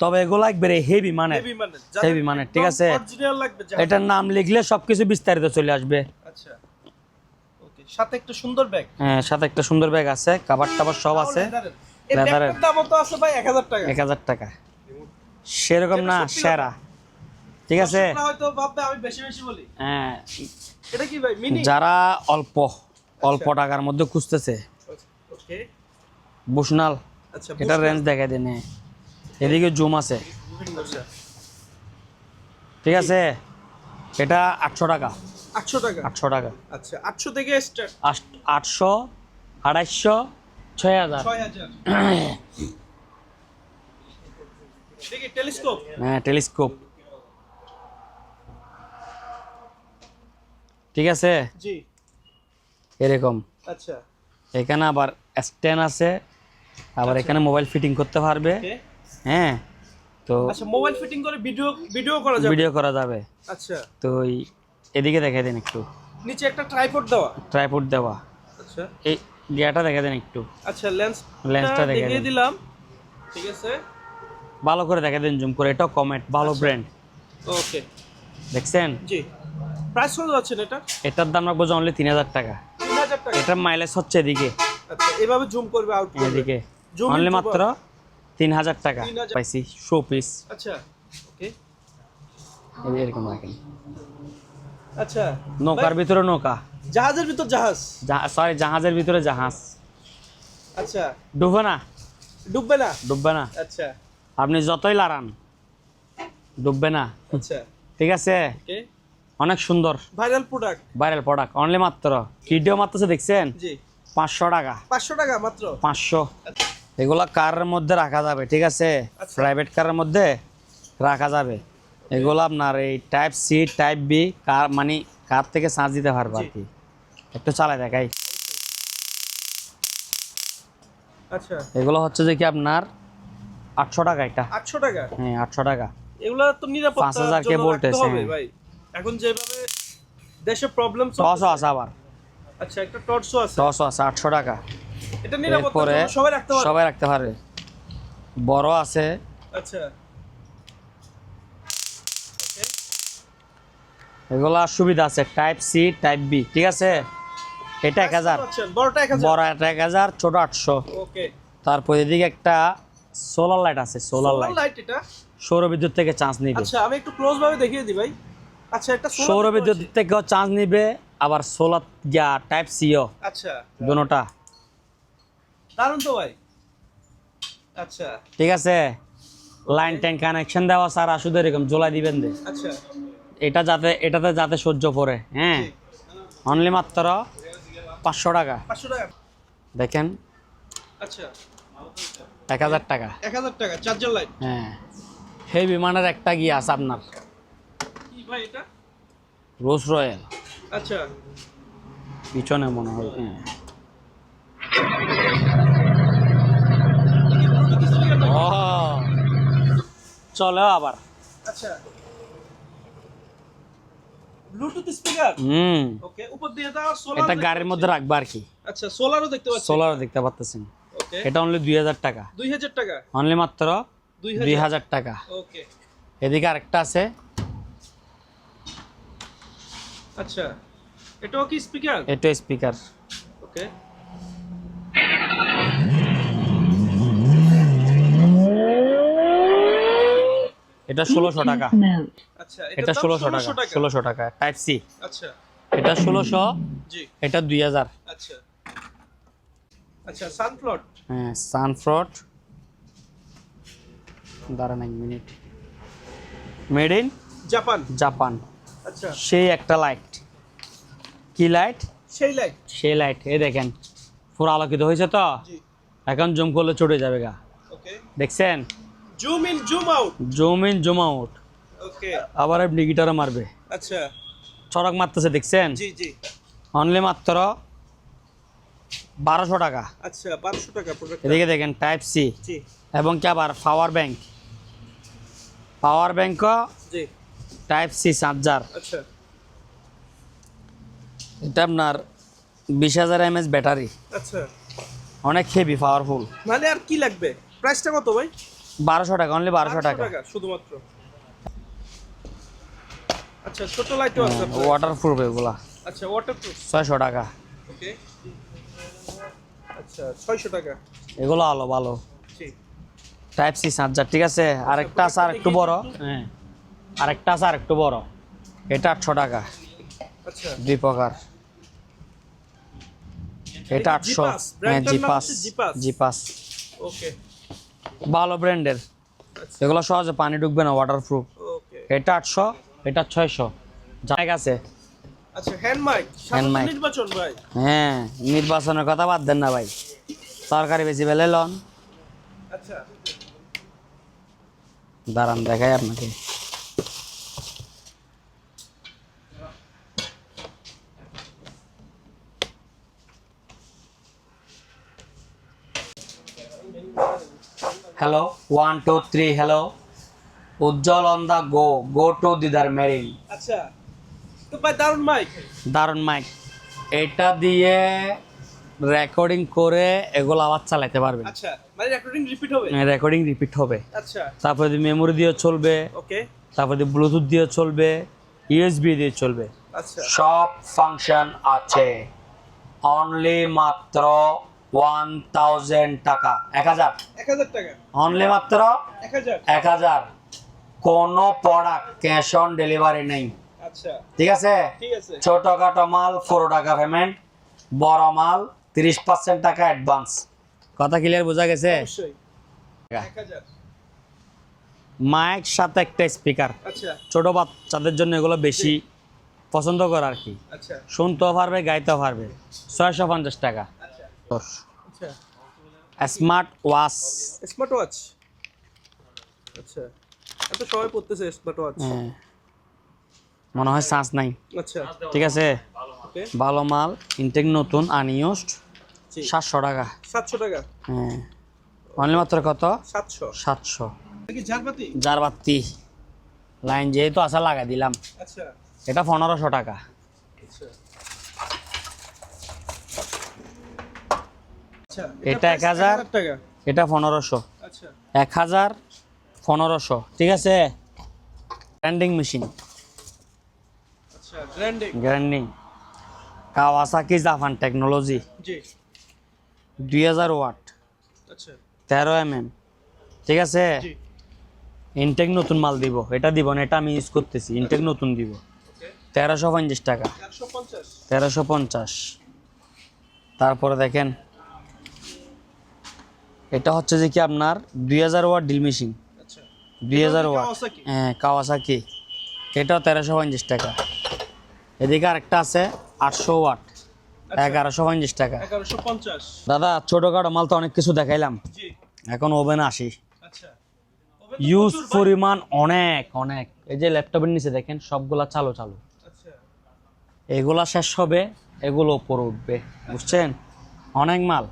তবে এগুলো একবারে হেভি মানে, হেভি মানে হেভি মানে, ঠিক আছে। অরিজিনাল লাগবে যা। এটার নাম লিখলে সবকিছু বিস্তারিত চলে আসবে। আচ্ছা, ওকে, সাথে একটা সুন্দর ব্যাগ। হ্যাঁ সাথে একটা সুন্দর ব্যাগ আছে, কাবার টাবার সব আছে। এই লেদারের। ব্যাগটার দাম তো আছে ভাই 1000 টাকা। 1000 টাকা। সেরকম না, সত্যি কথা। সেরা, ঠিক আছে। দর্শকরা হয়তো ভাববে আমি বেশি বেশি বলি। হ্যাঁ এটা কি ভাই মিনি? যারা অল্প অল্প টাকার মধ্যে খুঁজতেছে, ওকে, বুশনাল, আচ্ছা। এটার রেঞ্জ দেখাই দেন। এদিকে জুম আছে, আচ্ছা, ঠিক আছে। এটা 800 টাকা। 800 টাকা। 800 টাকা। আচ্ছা, 800 থেকে স্টার্ট। 800, 250, 6000। 6000। দেখি টেলিস্কোপ। হ্যাঁ টেলিস্কোপ, ঠিক আছে। জি। এরকম আচ্ছা, এখানে আবার স্ট্যান্ড আছে, আবার এখানে মোবাইল ফিটিং করতে পারবে। ওকে। হ্যাঁ তো আচ্ছা, মোবাইল ফিটিং করে ভিডিও করা যাবে। ভিডিও করা যাবে। আচ্ছা, তো এদিকে দেখাই দেন একটু, নিচে একটা ট্রাইপড দেওয়া। ট্রাইপড দেওয়া। আচ্ছা এই গিয়াটা দেখা দেন একটু, আচ্ছা, লেন্সটা লেন্সটা দেখাই দেখিয়ে দেন। দিলাম। ঠিক আছে, ভালো করে দেখা দেন জুম করে। এটাও কমেট, ভালো ব্র্যান্ড, ওকে। দেখছেন। জি, প্রাইস কত যাচ্ছে এটা? এটার দাম রাখবো অনলি 3000 টাকা। 3000 টাকা। এটার মাইলেজ হচ্ছে এদিকে, আচ্ছা, এভাবে জুম করবে, আউট করবে। এদিকে Zoom অনলি into মাত্র 3000 টাকা 3000 পাইছি শো পিস আচ্ছা ওকে এরকম রাখেন। আচ্ছা নৌকার ভিতরে নৌকা, জাহাজের ভিতর জাহাজ, সরি জাহাজের ভিতরে জাহাজ। আচ্ছা ডুববে না, ডুববে না, ডুববে না, আচ্ছা আপনি যতই লাড়ান ডুববে না। আচ্ছা ঠিক আছে, ওকে অনেক সুন্দর viral product, viral product. Only মাত্র ভিডিও মাত্র দেখছেন জি 500 টাকা, 500 টাকা মাত্র। 500। এগুলা কারের মধ্যে রাখা যাবে, ঠিক আছে, আচ্ছা। প্রাইভেট কারের মধ্যে রাখা যাবে। এগুলো আপনার এই টাইপ সি টাইপ বি কার মানে কার থেকে চার্জ দিতে পারবে আর কি। একটু চালাই দেখাই। আচ্ছা এগুলো হচ্ছে যে কি আপনার 800 টাকা এটা। 800 টাকা, হ্যাঁ 800 টাকা। এগুলো তো নিরাপত্তার 5000 কে জন্য ভোল্টেজ, রাখতে হবে হ্যাঁ। ভাই, এখন যেভাবে দেশে প্রবলেম টসও আছে আবার, আচ্ছা একটা টর্চও আছে, টসও আছে 800 টাকা। এটা নিরাপত্তার এরপরে জন্য সবাই রাখতে পারবে। সবাই রাখতে পারবে। বড় আছে, আচ্ছা ওকে এগুলা সুবিধা আছে টাইপ সি টাইপ বি, ঠিক আছে। এটা 1000, বড়টা 1000, বড় এটা 1000, ছোট 800। ওকে তারপর এদিকে একটা সোলার লাইট আছে, সোলার লাইট লাইট এটা, সৌর বিদ্যুৎ থেকে চার্জ নিবে। আচ্ছা আমি একটু ক্লোজ ভাবে দেখিয়ে দিই ভাই। আচ্ছা একটা সৌর বিদ্যুৎ থেকেও চার্জ নিবে, আবার সোলার যা টাইপ সিও আচ্ছা দুটোটা, দারুণ তো ভাই। আচ্ছা ঠিক আছে। লাইন টাইন কানেকশন দেওয়া সারা শুধু এরকম জ্বলাই দিবেন দে, আচ্ছা এটাতে যাতে সহ্য পড়ে। হ্যাঁ অনলি মাত্র 500 টাকা। 500 টাকা, দেখেন আচ্ছা 1000 টাকা। 1000 টাকা চার্জার লাইট। হ্যাঁ সেই বিমানের একটা গিয়ে আছে আপনার কি ভাই এটা? রোলস রয়েল, আচ্ছা পিছনে মনে হয়। হ্যাঁ ও চলো আবার। আচ্ছা ব্লুটুথ স্পিকার, ওকে উপর দিয়ে দাও সোলার, এটা গাড়ির মধ্যে রাখবা আর কি। আচ্ছা সোলারও দেখতে পাচ্ছি, সোলার দেখতে পাচ্ছেন। ওকে এটা অনলি 2000 টাকা, 2000 টাকা, অনলি মাত্র 2000 2000 টাকা। ওকে এদিকে আরেকটা আছে, আচ্ছা এটাও কি স্পিকার? এটা স্পিকার। ওকে এটা 1600 টাকা, আচ্ছা এটা দাম 1600 টাকা, 1600 টাকা টাইপ সি। আচ্ছা এটা 1600, জি এটা 2000। আচ্ছা আচ্ছা সানফ্লট, হ্যাঁ সানফ্রট, দাঁড়ান 1 minute, made in Japan, Japan. আচ্ছা সেই একটা লাইট, কি লাইট? সেই লাইট, সেই লাইট। এই দেখেন পুরো আলোকিত হয়েছে তো, জি এখন জুম করলে চড়ে যাবে গা। ওকে দেখছেন, zoom in zoom out, zoom in zoom out. Okay আবার আপনি গিটারও মারবে, আচ্ছা চড়ক মারতেছে, দেখছেন। জি জি অনলি মাত্র 1200 টাকা। আচ্ছা 1200 টাকা প্রোডাক্ট, এদিকে দেখেন টাইপ সি, জি এবং কি আবার পাওয়ার ব্যাংক, পাওয়ার ব্যাংকও জি টাইপ সি চার্জার। আচ্ছা এটা আপনার 20000 mAh ব্যাটারি, আচ্ছা অনেক হেভি পাওয়ারফুল। মানে আর কি লাগবে? প্রাইসটা কত ভাই? 1200 টাকা, অনলি 1200 টাকা। শুধুমাত্র। আচ্ছা ছোট লাইটও আছে আপনার? ওয়াটারপ্রুফ এগুলা। আচ্ছা ওয়াটারপ্রুফ, 600 টাকা। ওকে আচ্ছা 600 টাকা, এগুলো আলো ভালো জি টাইপ সি চার্জার, ঠিক আছে। আরেকটা আছে আর একটু বড়, হ্যাঁ আরেকটা আছে আর একটু বড়, এটা 800 টাকা। আচ্ছা দুই প্রকার, এটা 800। জিপাস, হ্যাঁ ব্র্যান্ডটার নাম জিপাস, হচ্ছে জিপাস, জিপাস ওকে ভালো ব্র্যান্ডের। আচ্ছা এগুলো সহজে পানি ঢুকবে না, ওয়াটারপ্রুফ। ওকে এটা 800, এটা 600। জায়গা আছে। আচ্ছা হ্যান্ড মাইক, Hand mic। নির্বাচন ভাই, হ্যাঁ নির্বাচনের কথা বাদ দেন না ভাই, সরকারি বেশি বেলে লন। আচ্ছা দাঁড়ান দেখাই আপনাকে। Hello 1 2 3, hello Ujjwal on the go, go to দিদার মেরিন। আচ্ছা তো ভাই দারুন মাইক, দারুন মাইক। এটা দিয়ে রেকর্ডিং করে এগুলো আবার চালাতে পারবেন। আচ্ছা মানে রেকর্ডিং রিপিট হবে, রেকর্ডিং রিপিট হবে। আচ্ছা তারপরে মেমোরি দিয়ে চলবে, ওকে তারপরে ব্লুটুথ দিয়ে চলবে, ইউএসবি দিয়ে চলবে, আচ্ছা সব ফাংশন আছে। অনলি মাত্র 1000 টাকা, 1000 1000 টাকা, অনলি মাত্র 1000। 1000। কোনো প্রোডাক্ট ক্যাশ অন ডেলিভারি নেই, আচ্ছা, ঠিক আছে? ঠিক আছে। ছোটখাটো মাল 4 টাকা পেমেন্ট, বড় মাল 30% টাকা অ্যাডভান্স। কথা ক্লিয়ার বোঝা গেছে? অবশ্যই 1000। মাইক সাথে একটা স্পিকার, আচ্ছা, ছোট বাচ্চাদের জন্য এগুলো বেশি পছন্দ করে আর কি, আচ্ছা, শুনতেও পারবে গাইতেও পারবে। 650 টাকা। আচ্ছা, আচ্ছা। Smart watch, smart watch. আচ্ছা, এত সবাই পড়তেছে স্মার্ট ওয়াচ। মনে হয় চান্স নাই, আচ্ছা, ঠিক আছে? ওকে। ভালো মাল, ইনটেক নতুন, আনইউজড, জি। 700 টাকা। 700 টাকা। হ্যাঁ, অনলি মাত্র কত? 700। 700। কি ঝাড়বাতি? জারবাতি লাইন যেহেতু আসা লাগাই দিলাম, আচ্ছা, এটা 1500 টাকা। আচ্ছা, আচ্ছা। এটা 1000 টাকা। এটা 1500। আচ্ছা, 1000 1500, ঠিক আছে? গ্রাইন্ডিং মেশিন, আচ্ছা, branding. Grinding, Kawasaki Japan technology, জি। 2000 ওয়াট, আচ্ছা, 13 ঠিক আছে? জি। ইনটেক নতুন মাল দিব, এটা দিব না, এটা আমি ইউজ করতেছি, ইনটেক নতুন দিব। ওকে। 1350 টাকা, 150। 1350। তারপরে দেখেন, এটা হচ্ছে যে কি আপনার 2000 ওয়াট ড্রিল মেশিন, আচ্ছা, 2000 ওয়াট, কাওয়াসাকি। হ্যাঁ কাওয়াসাকি, এটাও 1350 টাকা। এদিকে আরেকটা আছে 800 ওয়াট, 1150 টাকা। 1150। দাদা ছোটখাটো মাল তো অনেক কিছু দেখাইলাম, জি। এখন ওভেন আসি। আচ্ছা, ইউজ পরিমাণ অনেক অনেক। এই যে ল্যাপটপের নিচে দেখেন সবগুলা চালু চালু, আচ্ছা, এগুলা শেষ হবে, এগুলো উপরে উঠবে, বুঝছেন? অনেক মাল,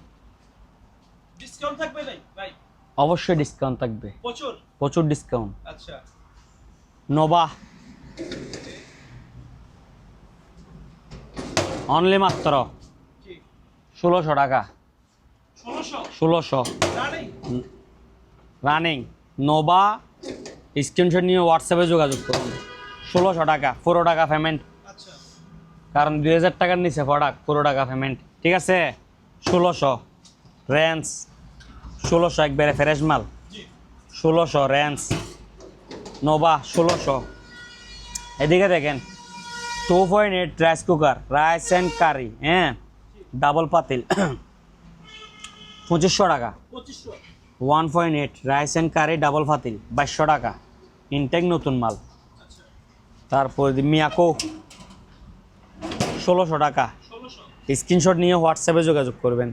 ডিসকাউন্ট থাকবে নাই ভাই? অবশ্যই ডিসকাউন্ট থাকবে, প্রচুর। প্রচুর ডিসকাউন্ট। আচ্ছা, নোভা অনলি মাত্র জি। 1600 টাকা, 1600 1600 রানিং। রানিং। নোভা, স্ক্রিনশট নিয়ে হোয়াটসঅ্যাপে যোগাযোগ করুন। 1600 টাকা, 4 টাকা পেমেন্ট, আচ্ছা, কারণ 2000 টাকার নিচে প্রোডাক্ট, 4 টাকা পেমেন্ট, ঠিক আছে? 1600 রেঞ্জ, 1600 একবারে ফ্রেশ মাল, জি। 1600 রেঞ্জ নোভা 1600। এদিকে দেখেন 2.8 rice cooker, rice and curry, হ্যাঁ, ডাবল পাতিল, 2500 টাকা। 2500। 1.8 রাইস অ্যান্ড কারি ডাবল পাতিল, 2200 টাকা, ইনটেক নতুন মাল। আচ্ছা, তারপর মিয়াকো 1600 টাকা। 1600। স্ক্রিনশট নিয়ে হোয়াটসঅ্যাপে যোগাযোগ করবেন।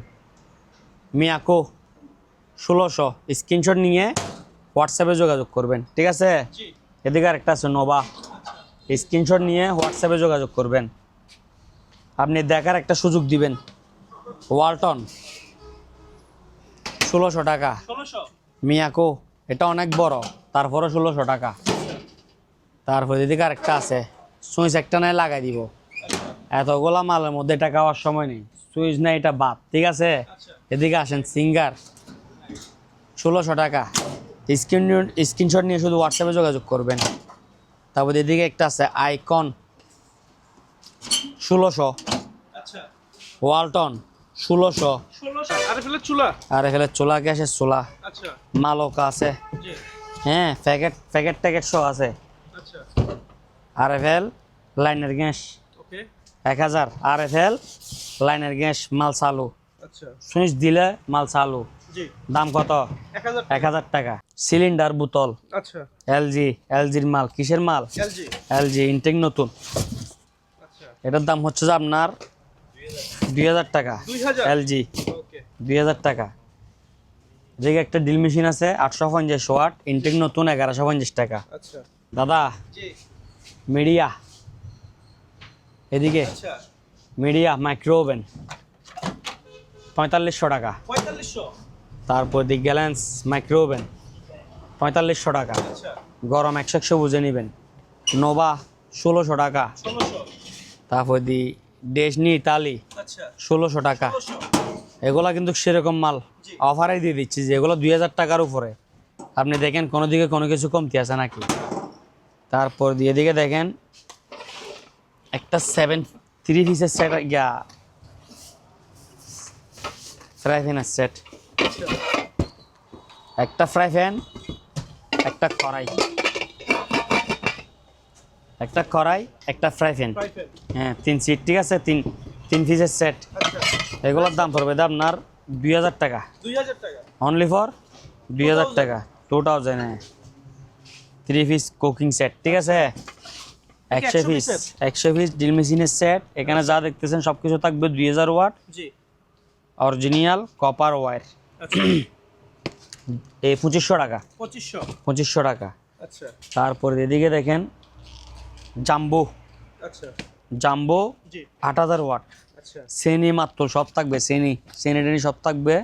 মিয়াকো 1600, স্ক্রিনশট নিয়ে হোয়াটসঅ্যাপে যোগাযোগ করবেন, ঠিক আছে? জি। এদিকে আরেকটা আছে নোভা, স্ক্রিনশট নিয়ে হোয়াটসঅ্যাপে যোগাযোগ করবেন। আপনি দেখার একটা সুযোগ দিবেন। ওয়ালটন 1600 টাকা। 1600। মিয়াকো এটা অনেক বড়, তারপরে 1600 টাকা। তারপরে এদিকে আরেকটা আছে, সুইচ একটা নাই লাগাই দিব। এতগুলা মালের মধ্যে এটা খাওয়ার সময় নেই, সুইচ নাই, এটা বাদ, ঠিক আছে? আচ্ছা, এদিকে আসেন সিঙ্গার 1600 টাকা। স্ক্রিনশট নিয়ে শুধু হোয়াটসঅ্যাপে যোগাযোগ করবেন। তারপর এদিকে একটা আছে আইকন 1600, আচ্ছা, ওয়ালটন 1600। 1600। আরে ফেলে চুলা। আর এখানে চোলা গ্যাসের চোলা, আচ্ছা, মালকা আছে, জি। হ্যাঁ, প্যাকেট ট্যাকেট সহ আছে। আচ্ছা, আরএফএল লাইনের গ্যাস ওকে। 1000, আরএফএল লাইনের গ্যাস, মাল চালু, আচ্ছা, সুইচ দিলে মাল চালু। জি। দাম কত? 1000। 1000 টাকা। সিলিন্ডার বোতল আচ্ছা, এলজির মাল, কিসের মাল? এলজি। এলজি ইনটেক নতুন, আচ্ছা, এটার দাম হচ্ছে যে আপনার 2000 টাকা। 2000। এলজি ওকে। 2000 টাকা। যে একটা ড্রিল মেশিন আছে 850 ওয়াট, ইনটেক নতুন 1150 টাকা। আচ্ছা, দাদা জি। মিডিয়া, এদিকে আচ্ছা, মিডিয়া মাইক্রো ওভেন 4500 টাকা। 4500। তারপর দি গ্যালেন্স মাইক্রো ওভেন 4500 টাকা। আচ্ছা, গরম 100 বুঝে নেবেন। নোভা 1600 টাকা। 1600। তারপর দি ডেসনি ইতালি আচ্ছা, 1600 টাকা। 1600। এগুলা কিন্তু সেরকম মাল জি। অফারে দিয়ে দিচ্ছি যে এগুলো 2000 টাকার উপরে। আপনি দেখেন কোনো দিকে কোনো কিছু কমতি আছে নাকি। তারপর দিয়ে দিকে দেখেন একটা 3 পিসের সেট, ফ্রাই প্যানের সেট, আচ্ছা একটা ফ্রাই প্যান, একটা কড়াই, একটা কড়াই, একটা ফ্রাই প্যান, ফ্রাই প্যান। হ্যাঁ 3 সিট, ঠিক আছে, তিন পিসের সেট। আচ্ছা এগুলোর দাম পড়বে আপনার 2000 টাকা, 2000 টাকা। অনলি ফর 2000 টাকা, 2000 3 পিস কুকিং সেট, ঠিক আছে, 100 পিস, 100 পিস ড্রিল মেশিনের সেট। এখানে যা দেখতেছেন সব কিছু থাকবে 2000 ওয়াট জি অরিজিনাল কপার ওয়্যার, আচ্ছা এই 2500 টাকা, 2500 2500 টাকা। আচ্ছা তারপরে এদিকে দেখেন জাম্বো, আচ্ছা জাম্বো জি 8000 ওয়াট, আচ্ছা শ্রেণী মাত্র সব থাকবে, শ্রেণী সব থাকবে।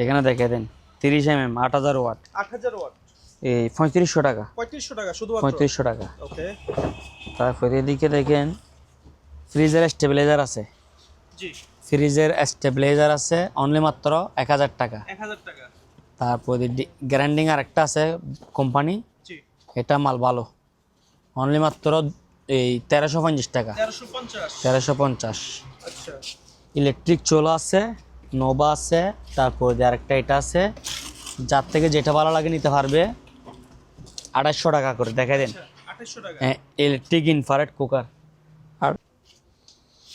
এখানে দেখে দেন 30 mm 8000 ওয়াট, 8000 ওয়াট, এই 3500 টাকা, 3500 টাকা শুধুমাত্র। 3500 টাকা। ওকে তারপরে এদিকে দেখেন ফ্রিজের স্টেবিলাইজার আছে, জি ফ্রিজের স্টেবিলাইজার আছে অনলি মাত্র 1000 টাকা। 1000 টাকা তারপরে গ্রাইন্ডিং আর একটা আছে কোম্পানি, জি এটা মাল ভালো, অনলি মাত্র এই 1350 টাকা, 1350 1350। আচ্ছা ইলেকট্রিক চুলা আছে, নোভা আছে, তারপর আরেকটা এটা আছে, যার থেকে যেটা ভালো লাগে নিতে পারবে। 2800 টাকা করে দেখা দেন। আচ্ছা 2800 টাকা। হ্যাঁ ইলেকট্রিক ইনফ্রারেড কুকার আর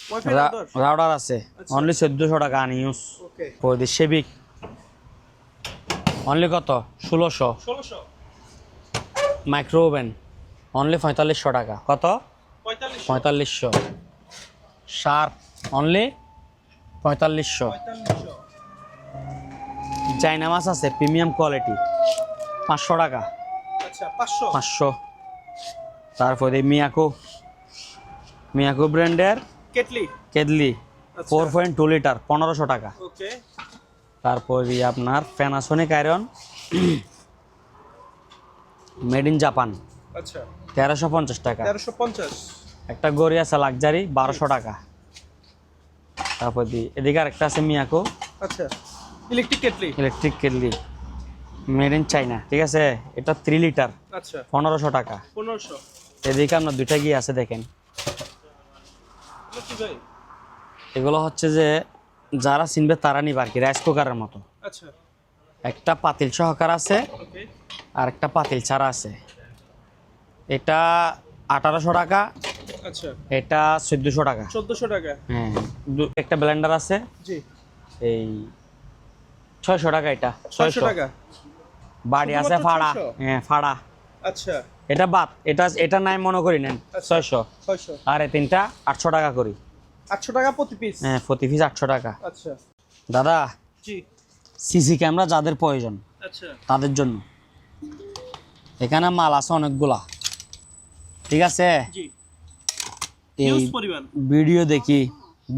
ওয়াইফাই রাউটার। রাউডার আছে অনলি 1400 টাকা আনইউজ। ওকে পরিধি সেবিক অনলি কত 1600। 1600 মাইক্রো ওভেন অনলি 4500 টাকা, কত 4500 4500। Sharp only 4500। 4500 চাইনা মাছ আছে প্রিমিয়াম কোয়ালিটি 500 টাকা, আচ্ছা 500 500। তারপরে মিয়াকো ব্র্যান্ডের কেটলি কেদলি আচ্ছা 4.2 লিটার 1500 টাকা। ওকে তারপরে আপনার Panasonic iron made in Japan আচ্ছা 1350 টাকা। 1350 একটা গড়ি আছে লাক্সারি 1200 টাকা। তারপর এদিকে আরেকটা আছে মিয়াকো আচ্ছা electric kettle electric kettle made in China, ঠিক আছে, এটা 3 লিটার আচ্ছা 1500 টাকা। 1500 এদিকে আপনার দুইটা গিয়ে আছে দেখেন, কি ভাই এগুলো হচ্ছে যে যারা চিনবে তারা নিবে আর কি, রাইস কুকারের মতো। আচ্ছা একটা পাতিল সহকার আছে ওকে আর একটা পাতিল ছাড়া আছে। এটা 1800 টাকা, আচ্ছা এটা 1400 টাকা। 1400 টাকা হ্যাঁ একটা ব্লেন্ডার আছে জি এই 600 টাকা, এটা 600 টাকা বাড়ি আছে শুধুমাত্র ফাড়া, 600? হ্যাঁ ফাড়া, আচ্ছা এটা বাদ, এটা নাই মনে করি নেন আচ্ছা। 600। 600 আর এই তিনটা 800 টাকা করি, 800 টাকা প্রতি পিস হ্যাঁ প্রতি পিস 800 টাকা। আচ্ছা দাদা জি সিসি ক্যামেরা যাদের প্রয়োজন আচ্ছা তাদের জন্য এখানে মাল আছে অনেকগুলা, ঠিক আছে। জি এই হিউজ পরিমাণ ভিডিও দেখি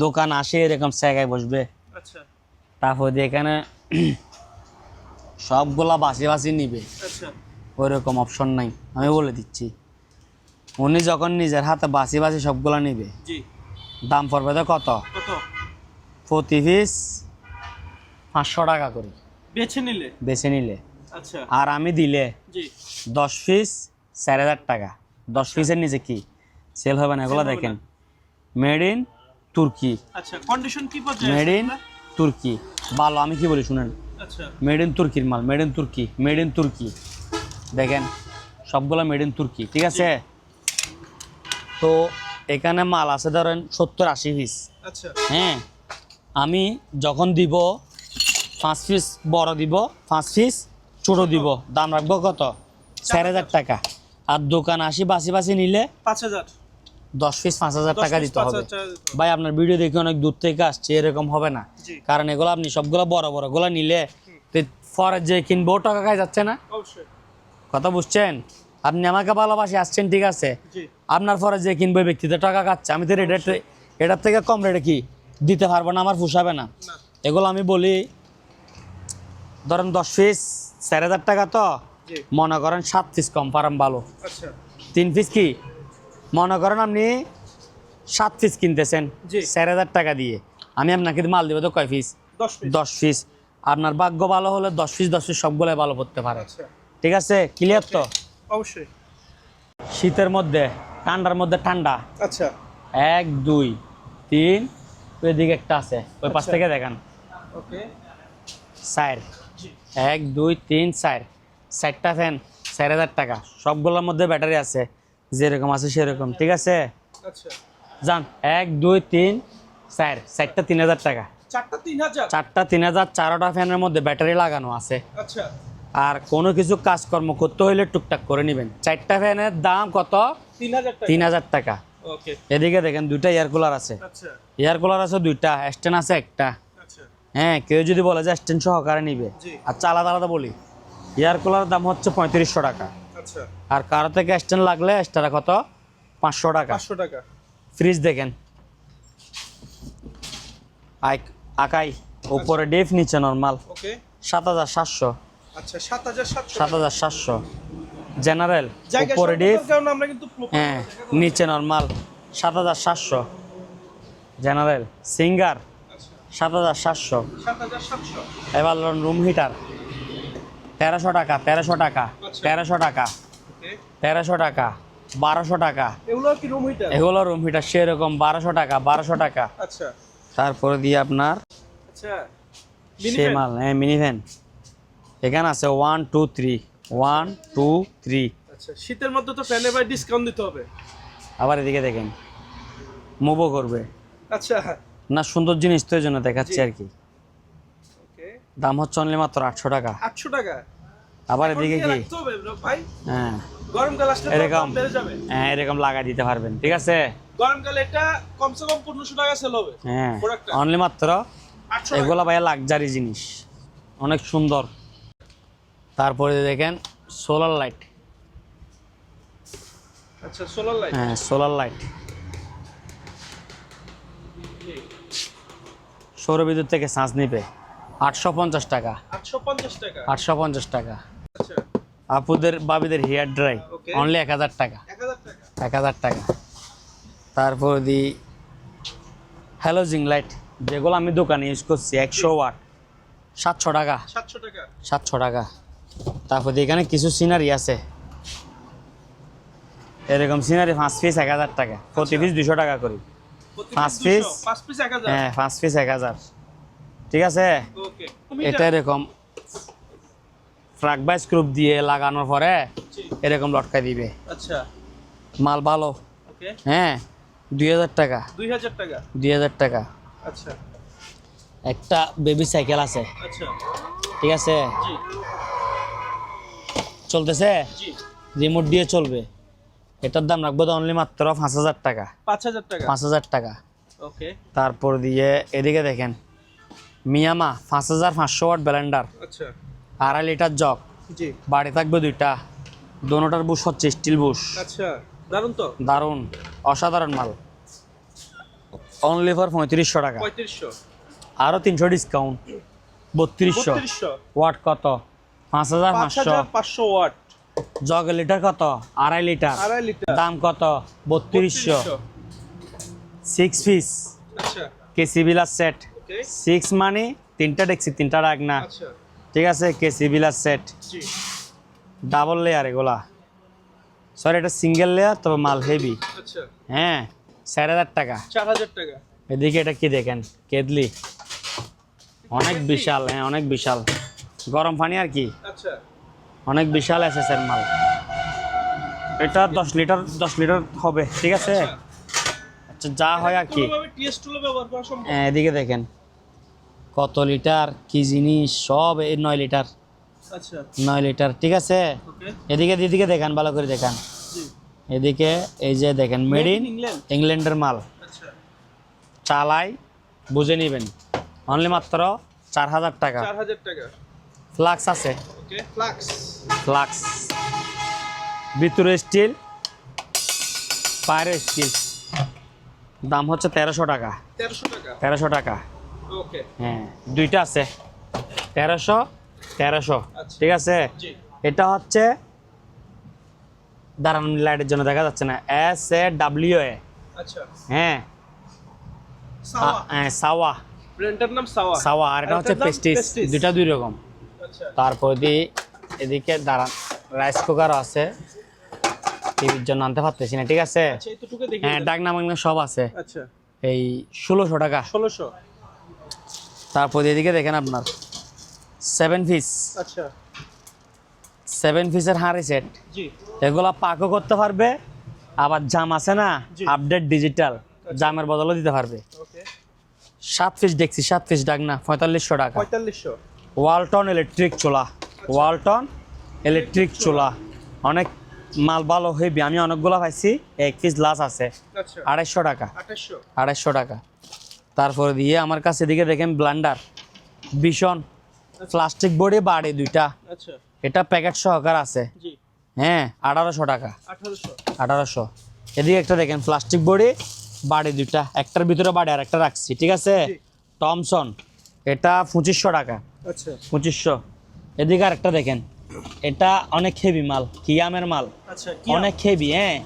দোকান আসে এরকম জায়গায় বসবে, আচ্ছা তারপর দিয়ে এখানে সবগুলা বাসি নিবে, আচ্ছা ওইরকম অপশন নাই, আমি বলে দিচ্ছি। উনি যখন নিজের হাতে বাসি সবগুলা নিবে, জি দাম পড়বে তো কত, কত প্রতি পিস 500 টাকা করে বেছে নিলে আচ্ছা আর আমি দিলে জি 10 পিস 4000 টাকা। 10 পিসের নিচে কি সেল হবে না, এগুলো Sell হবে দেখেন না। মেড ইন তুর্কি, আচ্ছা কন্ডিশন কি পর্যায়ে মেড আছে ইন এগুলা? তুর্কি, ভালো, আমি কি বলি শুনেন, আচ্ছা মেড ইন তুর্কির মাল, মেড ইন তুর্কি, মেড ইন তুর্কি, দেখেন সবগুলো মেড ইন তুর্কি, ঠিক আছে। তো এখানে মাল আছে ধরেন 70-80 পিস, আচ্ছা হ্যাঁ আমি যখন দিব 5 পিস বড় দিব, 5 পিস ছোট দিব, দাম রাখবো কত 4000 টাকা। আর দোকান আসি বাসি নিলে 5000 10 পিস 5000 টাকা দিতে হবে। 5000 টাকা দিতে হবে। ভাই আপনার ভিডিও দেখে অনেক দূর থেকে আসছে, এরকম হবে না, জি কারণ এগুলো আপনি সবগুলো বড় গুলো নিলে পরে যে কিনবো টাকা খাই যাচ্ছে না, অবশ্যই কথা বুঝছেন। আপনি আমাকে ভালোবাসি আসছেন, ঠিক আছে, জি আপনার পরে যে কিনবো ব্যক্তিতে টাকা খাচ্ছে, আমি তো এটার থেকে কম রেটে কি দিতে পারবো না, আমার পোষাবে না। না এগুলো আমি বলি ধরেন 10 পিস 4000 টাকা, তো জি মনে করেন 7 পিস কম পারাম ভালো, আচ্ছা 3 পিস কি মনে করেন আপনি 7 পিস কিনতেছেন জি। 4000 টাকা দিয়ে, আমি আপনাকে মাল দেবো তো কয় পিস 10 পিস 10 পিস। আপনার ভাগ্য ভালো হলে 10 পিস সবগুলাই ভালো করতে পারে, আচ্ছা ঠিক আছে, ক্লিয়ার তো। অবশ্যই শীতের মধ্যে ঠান্ডার মধ্যে ঠান্ডা, আচ্ছা 1 2 3 ওইদিকে একটা আছে, ওই পাশ আচ্ছা। থেকে দেখান, ওকে। 4 1 2 3 4 4টা ফ্যান 4000 টাকা, সবগুলোর মধ্যে ব্যাটারি আছে, যেরকম আছে সেরকম, ঠিক আছে। আচ্ছা, যান 1 2 3 4 4টা 3000 টাকা, 4টা 3000। 4টা 3000, 4টা ফ্যানের মধ্যে ব্যাটারি লাগানো আছে। আচ্ছা, আর কোনো কিছু কাজকর্ম করতে হইলে টুকটাক করে নেবেন। 4টা ফ্যানের দাম কত? 3000 টাকা। 3000 টাকা। ওকে। এদিকে দেখেন দুইটা এয়ার কুলার আছে, আচ্ছা, এয়ার কুলার আছে দুইটা, স্ট্যান্ড আছে একটা। আচ্ছা, হ্যাঁ, কেউ যদি বলে যে স্ট্যান্ড সহকারে নিবে, জি। আচ্ছা আলাদা আলাদা বলি। এয়ার কুলার দাম হচ্ছে 3500 টাকা, আচ্ছা, আর কারো থেকে স্ট্যান্ড লাগলে এক্সট্রা কত? 500 টাকা। 500 টাকা। ফ্রিজ দেখেন আকাই, উপরে ডিপ নিচে নরমাল, ওকে। 7700। আচ্ছা, 7700। 7700 জেনারেল, জায়গা উপরে ডিপ, স্বল্পতার কারণে আমরা কিন্তু হ্যাঁ নিচে নরমাল, 7700 জেনারেল। সিঙ্গার আচ্ছা, 7700। 7700। এবার রুম হিটার 1300 টাকা, 1300 টাকা, আচ্ছা। 1300 টাকা, ওকে। 1300 টাকা, 1200 টাকা। এগুলো কি রুম হিটার? এগুলো রুম হিটার সেরকম 1200 টাকা, 1200 টাকা। আচ্ছা, তারপরে দিয়ে আপনার আচ্ছা। সে মাল, হ্যাঁ মিনি ভ্যান এখানে আছে 1 2 3 1 2 3। আচ্ছা, শীতের মধ্যে তো ফ্যানে ভাই ডিসকাউন্ট দিতে হবে। আবার এদিকে দেখেন মুভও করবে আচ্ছা, না, সুন্দর জিনিস তো এই জন্য দেখাচ্ছি আর কি। ওকে। দাম হচ্ছে অনলি মাত্র 800 টাকা। 800 টাকা। আবার এখন এদিকে দিয়ে কি, রাখতে হবে ভাই, হ্যাঁ গরমকাল আসলে তো এরকম, দাম বেড়ে যাবে। হ্যাঁ এরকম লাগাই দিতে পারবেন, ঠিক আছে। গরমকালে এটা কমসে কম 1500 টাকা সেল হবে। হ্যাঁ প্রোডাক্টটা অনলি মাত্র 800 টাকা। এগুলো ভাইয়া লাক্সারি জিনিস, অনেক সুন্দর। তারপরে দেখেন সোলার লাইট, আচ্ছা, সোলার লাইট। হ্যাঁ সোলার লাইট, সৌরবিদ্যুৎ থেকে চার্জ নিবে 850 টাকা, 850 টাকা। 850 টাকা। আচ্ছা, আপুদের বাবিদের হেয়ার ড্রাই Okay. অনলি 1000 টাকা, 1000 টাকা। 1000 টাকা। তারপর দি হ্যালোজিং লাইট, যেগুলো আমি দোকানে ইউজ করছি 100 ওয়াট, 700 টাকা, 700 টাকা। 700 টাকা। তারপর দিয়ে এখানে কিছু সিনারি আছে, এরকম সিনারি 5 পিস 1000 টাকা, প্রতি পিস 200 টাকা করি। প্রতি 5 পিস পিস, 200, 5 পিস 1000। হ্যাঁ 5 পিস 1000, ঠিক আছে। ওকে। এটা এরকম ফ্রাক বা স্ক্রুপ দিয়ে লাগানোর পরে জি। এরকম লটকা দিবে, আচ্ছা, মাল ভালো, ওকে। হ্যাঁ 2000 টাকা, 2000 টাকা। 2000 টাকা। আচ্ছা, একটা বেবি সাইকেল আছে, আচ্ছা। ঠিক আছে, জি, চলতেছে, জি। রিমোট দিয়ে চলবে। এটার দাম রাখবো তো অনলি মাত্র 5000 টাকা, 5000 টাকা। 5000 টাকা। ওকে। তারপর দিয়ে এদিকে দেখেন মিয়ামা 5500 ওয়াট ব্লেন্ডার, আচ্ছা, 2.5 লিটার জগ, জি। বাড়ি থাকবে দুইটা, দোনোটার বুশ হচ্ছে স্টিল বুশ, আচ্ছা, দারুন তো। দারুণ অসাধারণ মাল, অনলি ফর 3500 টাকা। 3500। আরো 300 ডিসকাউন্ট, 3200। 3200। ওয়াট কত? 5500। 5500 ওয়াট। জগের লিটার কত? 2.5 লিটার। 2.5 লিটার। দাম কত? 3200। 6 পিস আচ্ছা, কেসি বিলাস সেট, ওকে। 6 মানে 3টা ডেক্সি 3টা রাখ না, আচ্ছা, ঠিক আছে। কেসি বিলাস সেট, জি। ডাবল লেয়ার এগুলা, সরি এটা সিঙ্গেল লেয়ার, তবে মাল হেভি, আচ্ছা, হ্যাঁ 4000 টাকা। 4000 টাকা। এদিকে এটা কি দেখেন, কেদলি, অনেক বিশাল, হ্যাঁ অনেক বিশাল, গরম পানি আর কি, আচ্ছা, অনেক বিশাল এসএসএর মাল। এটা 10 লিটার হবে, ঠিক আছে। আচ্ছা যা হয় আর কি। কোনোভাবে টিএস টুলে ব্যবহার করা সম্ভব? হ্যাঁ, এদিকে দেখেন কত লিটার কি জিনিস, সব এই 9 লিটার, আচ্ছা, 9 লিটার, ঠিক আছে। ওকে। এদিকে দেখান, ভালো করে দেখান। জি। এদিকে এই যে দেখেন মেড ইন ইংল্যান্ড। ইংল্যান্ডের মাল, আচ্ছা, চালাই বুঝে নেবেন, অনলি মাত্র 4000 টাকা। 4000 টাকা। ফ্লাক্স আছে, ওকে। ফ্লাক্স। ফ্লাক্স ভিতরে স্টিল, বাইরে স্টিল, দাম হচ্ছে 1300 টাকা। 1300 টাকা। 1300 টাকা, ওকে। হ্যাঁ দুইটা আছে, 1300, আচ্ছা। ঠিক আছে। জি। এটা হচ্ছে দাঁড়ান লাইটের জন্য দেখা যাচ্ছে না, SAW, আচ্ছা, হ্যাঁ সাওয়া। সাওয়া, ব্র্যান্ডের নাম সাওয়া। সাওয়া, আর এটা হচ্ছে এটার নাম পেস্টিস, পেস্টিস। দুইটা দুই রকম। আচ্ছা, তারপর এদিকে দাঁড়ান রাইস কুকার আছে, টিভির জন্য আনতে পারতেছি না, ঠিক আছে। আচ্ছা, এইটুকু দেখি। হ্যাঁ ডাকনা মাগনা সব আছে, আচ্ছা, এই 1600 টাকা, 1600। তারপর এদিকে দেখেন আপনার 7 পিস আচ্ছা 7 পিসের হাঁড়ি সেট, জি এগুলা পাকও করতে পারবে, আবার জাম আছে না জি। আপডেট ডিজিটাল, জামের বদলও দিতে পারবে। ওকে 7 পিস দেখছি, 7 পিস ডাকনা 4500 টাকা। 4500 ওয়ালটন ইলেকট্রিক চুলা, ওয়ালটন ইলেকট্রিক চুলা, অনেক মাল ভালো হেভি, আমি অনেকগুলো পাইছি। 1 পিস গ্লাস আছে আচ্ছা 250 টাকা, 2800 250 টাকা। তারপরে দিয়ে আমার কাছে এদিকে দেখেন ব্লান্ডার ভীষণ প্লাস্টিক বডি বাড়ি দুইটা, আচ্ছা এটা প্যাকেট সহকার আছে, জি হ্যাঁ 1800 টাকা, 1800 1800। এদিকে একটা দেখেন প্লাস্টিক বডি বাড়ি দুইটা, একটার ভিতরে বাড়ি আর একটা রাখছি, ঠিক আছে। জি। টমসন, এটা 2500 টাকা, আচ্ছা 2500। এদিকে আর একটা দেখেন, এটা অনেক হেভি মাল, কিয়ামের মাল, আচ্ছা অনেক হেভি, হ্যাঁ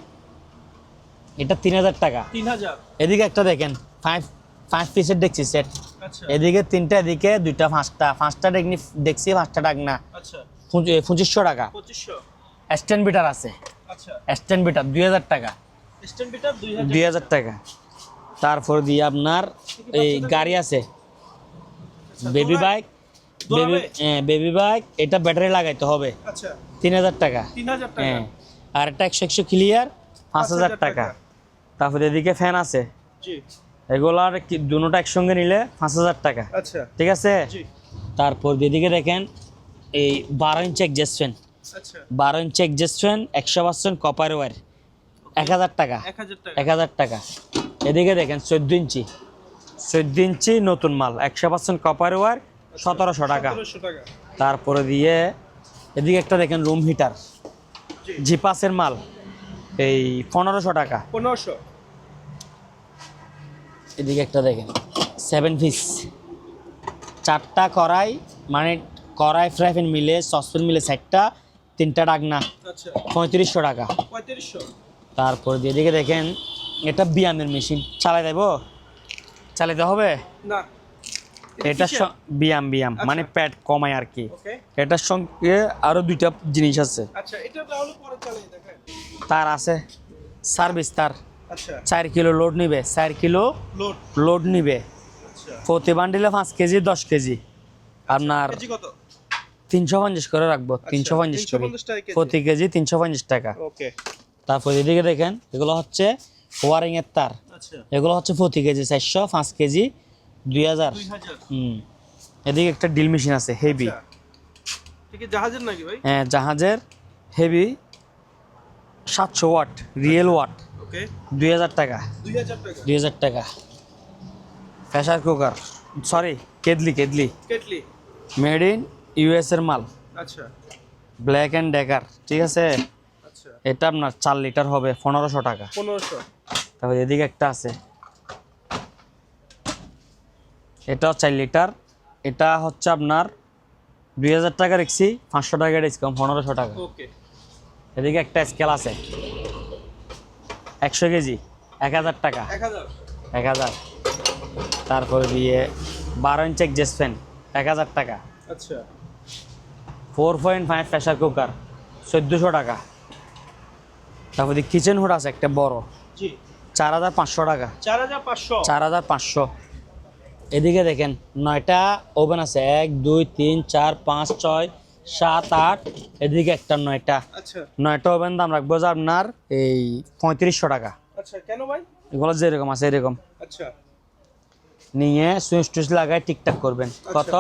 এটা 3000 টাকা। 3000 এদিকে একটা দেখেন 5 পিসের দেখছি সেট, আচ্ছা এদিকে 3টা, এদিকে 2টা, 5টা দেখছি 5টা ডাকনা, আচ্ছা 2500 টাকা। 2500 স্ট্যান্ড বিটার আছে, আচ্ছা স্ট্যান্ড বিটার 2000 টাকা, স্ট্যান্ড বিটার 2000 2000 টাকা। তারপর দিয়ে আপনার এই গাড়ি আছে, বেবি বাইক, বেবি বাইক, এটা ব্যাটারি লাগাইতে হবে, আচ্ছা 3000 টাকা, 3000 টাকা হ্যাঁ। আর একটা 100 ক্লিয়ার 5000 টাকা। তারপরে এদিকে ফ্যান আছে, জি এগুলার দুটোটা একসঙ্গে নিলে 5000 টাকা, আচ্ছা ঠিক আছে। জি তারপর এদিকে দেখেন এই 12 ইঞ্চি এক্সজস্ট ফ্যান, আচ্ছা 12 ইঞ্চি এক্সজস্ট ফ্যান 100% কপার ওয়্যার, 1000 টাকা, 1000 টাকা 1000 টাকা। এদিকে দেখেন 14 ইঞ্চি নতুন মাল 100% কপার ওয়্যার 1700 টাকা। 1700 টাকা তারপরে দিয়ে এদিকে একটা দেখেন রুম হিটার, জি জিপাসের মাল, এই 1500 টাকা। 1500 এদিকে একটা দেখেন 7 পিস, 4টা কড়াই, মানে কড়াই ফ্রাই প্যান মিলে সসপ্যান মিলে 4টা, 3টা ডাকনা আচ্ছা 3500 টাকা। 3500 তারপর দিয়ে এদিকে দেখেন এটা বিয়ামের মেশিন, চালাই দেবো, চালাতে হবে, না এটা বিয়াম মানে প্যাড কমায় আর কি। ওকে এটার সঙ্গে আরো 2টা জিনিস আছে, আচ্ছা এটা তাহলে পরে চালিয়ে দেখেন তার আছে সার্ভিস তার, আচ্ছা 4 কিলো লোড নিবে, 4 কিলো লোড লোড নিবে, আচ্ছা প্রতি বান্ডিলে 5 কেজি 10 কেজি, আপনার কেজি কত 350 করে রাখবো, 350 করে 350 টাকা কেজি। প্রতি কেজি 350 টাকা। ওকে তারপর এদিকে দেখেন এগুলো হচ্ছে ওয়ারিং এর তার, আচ্ছা এগুলো হচ্ছে প্রতি কেজি 400, 5 কেজি 2000। 2000 এদিকে একটা ড্রিল মেশিন আছে হেভি, আচ্ছা ঠিক আছে জাহাজের নাকি ভাই হ্যাঁ জাহাজের heavy, 700 watt real watt, okay 2000 টাকা, 2000 টাকা 2000 টাকা। Pressure cooker, sorry kettle kettle made in US এর মাল, আচ্ছা ব্ল্যাক অ্যান্ড ডেকার, ঠিক আছে। আচ্ছা এটা আপনার 4 লিটার হবে 1500 টাকা। 1500 তারপর এদিকে একটা আছে, এটাও 4 লিটার, এটা হচ্ছে আপনার 2000 টাকা রেখছি, 500 টাকা ডিসকাউন্ট 1500 টাকা। ওকে এদিকে একটা স্কেল আছে 100 কেজি 1000 টাকা, 1000 1000। তারপরে দিয়ে 12 ইঞ্চি এক্সজস্ট ফ্যান 1000 টাকা। আচ্ছা 4.5 প্রেসার কুকার 1400 টাকা। তারপর দিয়ে কিচেন হুড আছে একটা বড়, জি 4500 টাকা, 4500 4500। এদিকে দেখেন 9টা ওভেন আছে, 1 2 3 4 5 6 7 8, এদিকে একটা 9টা, আচ্ছা 9টা ওভেন দাম রাখবো যে আপনার এই 3500 টাকা। আচ্ছা কেন ভাই এগুলো যেরকম আছে এরকম আচ্ছা নিয়ে সুইচ টুইচ লাগায় ঠিকঠাক করবেন। কত?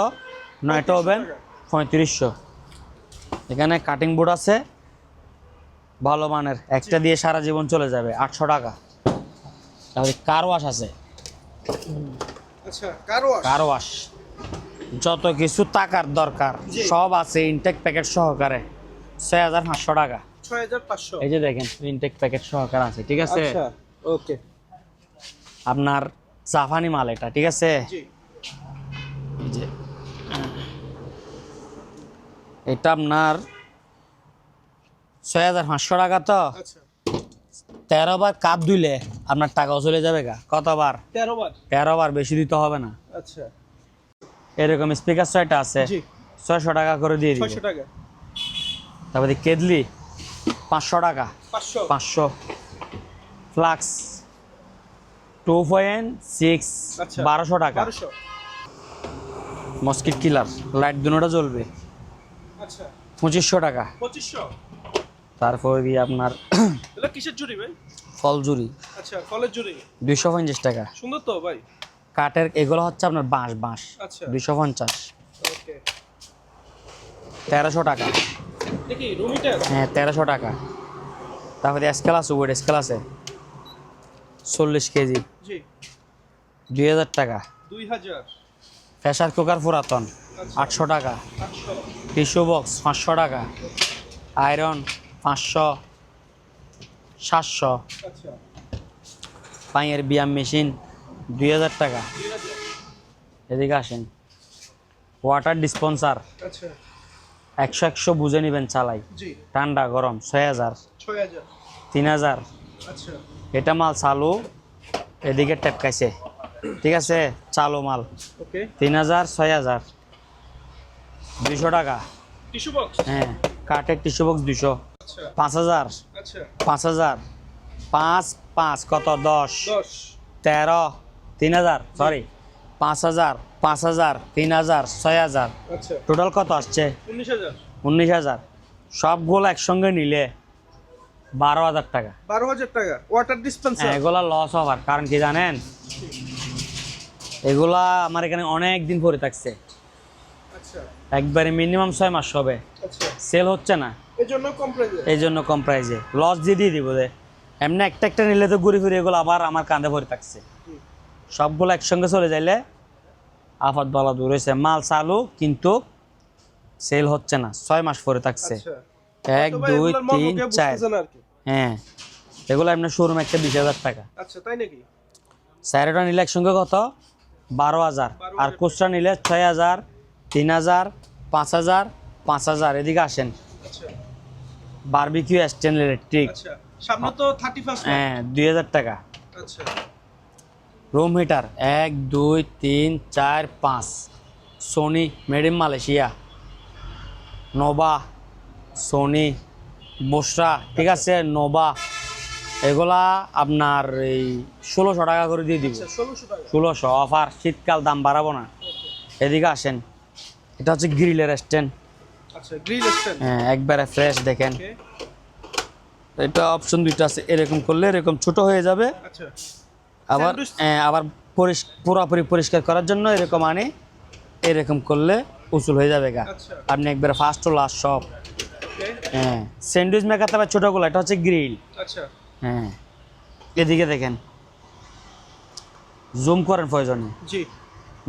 9টা ওভেন 3500। এখানে কাটিং বোর্ড আছে ভালো মানের, একটা দিয়ে সারা জীবন চলে যাবে 800 টাকা। তাহলে কার ওয়াশ আছে, আচ্ছা কারওয়াশ কার ওয়াশ যত কিছু টাকার দরকার জি। সব আছে ইনটেক প্যাকেট সহকারে 6500 টাকা। 6500 এই যে দেখেন ইনটেক প্যাকেট সহকারে আছে, ঠিক আছে। আচ্ছা ওকে আপনার জাপানি মাল এটা, ঠিক আছে। জি এই যে এটা আপনার 6500 টাকা। তো আচ্ছা 13 বার কাপ ধুইলে আপনার টাকাও চলে যাবে গা। কতবার? 13 বার 13 বার, বেশি দিতে হবে না। আচ্ছা এরকম স্পিকার 6টা আছে, জি 600 টাকা করে দিয়ে দিব। 600 টাকা তারপরে কেদলি 500 টাকা, 500 500। ফ্লাক্স 2.6 আচ্ছা 1200 টাকা। 1200 মস্কিট কিলার লাইট দুটোটা জ্বলবে আচ্ছা 2500 টাকা। 2500। তারপর দিয়ে আপনার এটা কিসের জুড়ি ভাই? ফলজুরি আচ্ছা ফলের জুড়ি। 250 টাকা। সুন্দর তো ভাই। কাঠের এগুলো হচ্ছে আপনার বাঁশ আচ্ছা 250। ওকে। 1300 টাকা। দেখি রুম হিটার। হ্যাঁ 1300 টাকা। তারপরে স্কেল আছে, ওয়েট স্কেল আছে 40 কেজি জি 2000 টাকা। 2000। প্রেসার কুকার পুরাতন আচ্ছা 800 টাকা। 800। টিস্যু বক্স 500 টাকা। আয়রন 500 700। আচ্ছা পাইয়ের ব্যায়াম মেশিন 2000 টাকা। 2000। এদিকে আসেন। ওয়াটার ডিসপেন্সার আচ্ছা 100 বুঝে নেবেন চালাই, জি ঠান্ডা গরম 6000 6000। 3000। আচ্ছা এটা মাল চালু, এদিকে টেপকাইছে, ঠিক আছে চালু মাল ওকে। 3000 6000। 200 টাকা। Tissue box. হ্যাঁ কাঠের টিস্যু বক্স 200। আচ্ছা 5000 আচ্ছা 5000 5 5 কত 10 10। 13 3000 সরি 5000 5000 3000 6000 আচ্ছা টোটাল কত আসছে 19000। 19000। সবগুলো একসঙ্গে নিলে 12000 টাকা। 12000 টাকা ওয়াটার ডিসপেন্সার। হ্যাঁ এগুলা লস হবার কারণ কি জানেন, এগুলা আমার এখানে অনেক দিন পরে থাকছে, আচ্ছা একবারে মিনিমাম 6 মাস হবে, আচ্ছা সেল হচ্ছে না, এই জন্য কম প্রাইসে। এই জন্য কম প্রাইসে লস দিয়ে দিব যে এমনি একটা একটা নিলে তো ঘুরে ফিরে এগুলো আবার আমার কাঁধে ভরে থাকছে। জি সবগুলো একসঙ্গে চলে যাইলে আফাত বলা দূর হয়েছে, মাল চালু কিন্তু সেল হচ্ছে না, 6 মাস পরে থাকছে। আচ্ছা 1 তো ভাই 2 এগুলোর মর্ম 3 কেউ 4। বুঝতেছে না আর কি। হ্যাঁ এগুলো এমনি শোরুম একটা 20000 টাকা। আচ্ছা তাই নাকি? স্যারেটা নিলে একসঙ্গে কত 12000, আর খুচরা নিলে 6000 3000 5000 5000। এদিকে আসেন। আচ্ছা বারবিকিউ স্ট্যান্ড ইলেকট্রিক, আচ্ছা সামনে তো 31 না। হ্যাঁ 2000 টাকা। আচ্ছা room heater 1 2 3 4 5 Sony made in Malaysia, Nova Sony বসরা, ঠিক আছে নোভা, এগুলা আপনার এই 1600 টাকা করে দিয়ে দিব। আচ্ছা 1600 টাকা। 1600 অফার, শীতকাল দাম বাড়াবো না। এদিকে আসেন। এটা হচ্ছে গ্রিলের স্ট্যান্ড, আচ্ছা গ্রিল স্ট্যান্ড। হ্যাঁ একবারে ফ্রেশ দেখেন। ওকে এটা অপশন দুইটা আছে, এরকম করলে এরকম ছোট হয়ে যাবে, আচ্ছা আবার আবার পুরোপুরি পরিষ্কার করার জন্য এরকম আনি, এরকম করলে উঁচুল হয়ে যাবে গা, আচ্ছা আপনি একবারে ফার্স্ট টু লাস্ট সব। ওকে হ্যাঁ স্যান্ডউইচ মেকার তবে ছোটগুলো, এটা হচ্ছে গ্রিল। আচ্ছা হ্যাঁ এদিকে দেখেন, জুম করেন প্রয়োজনে, জি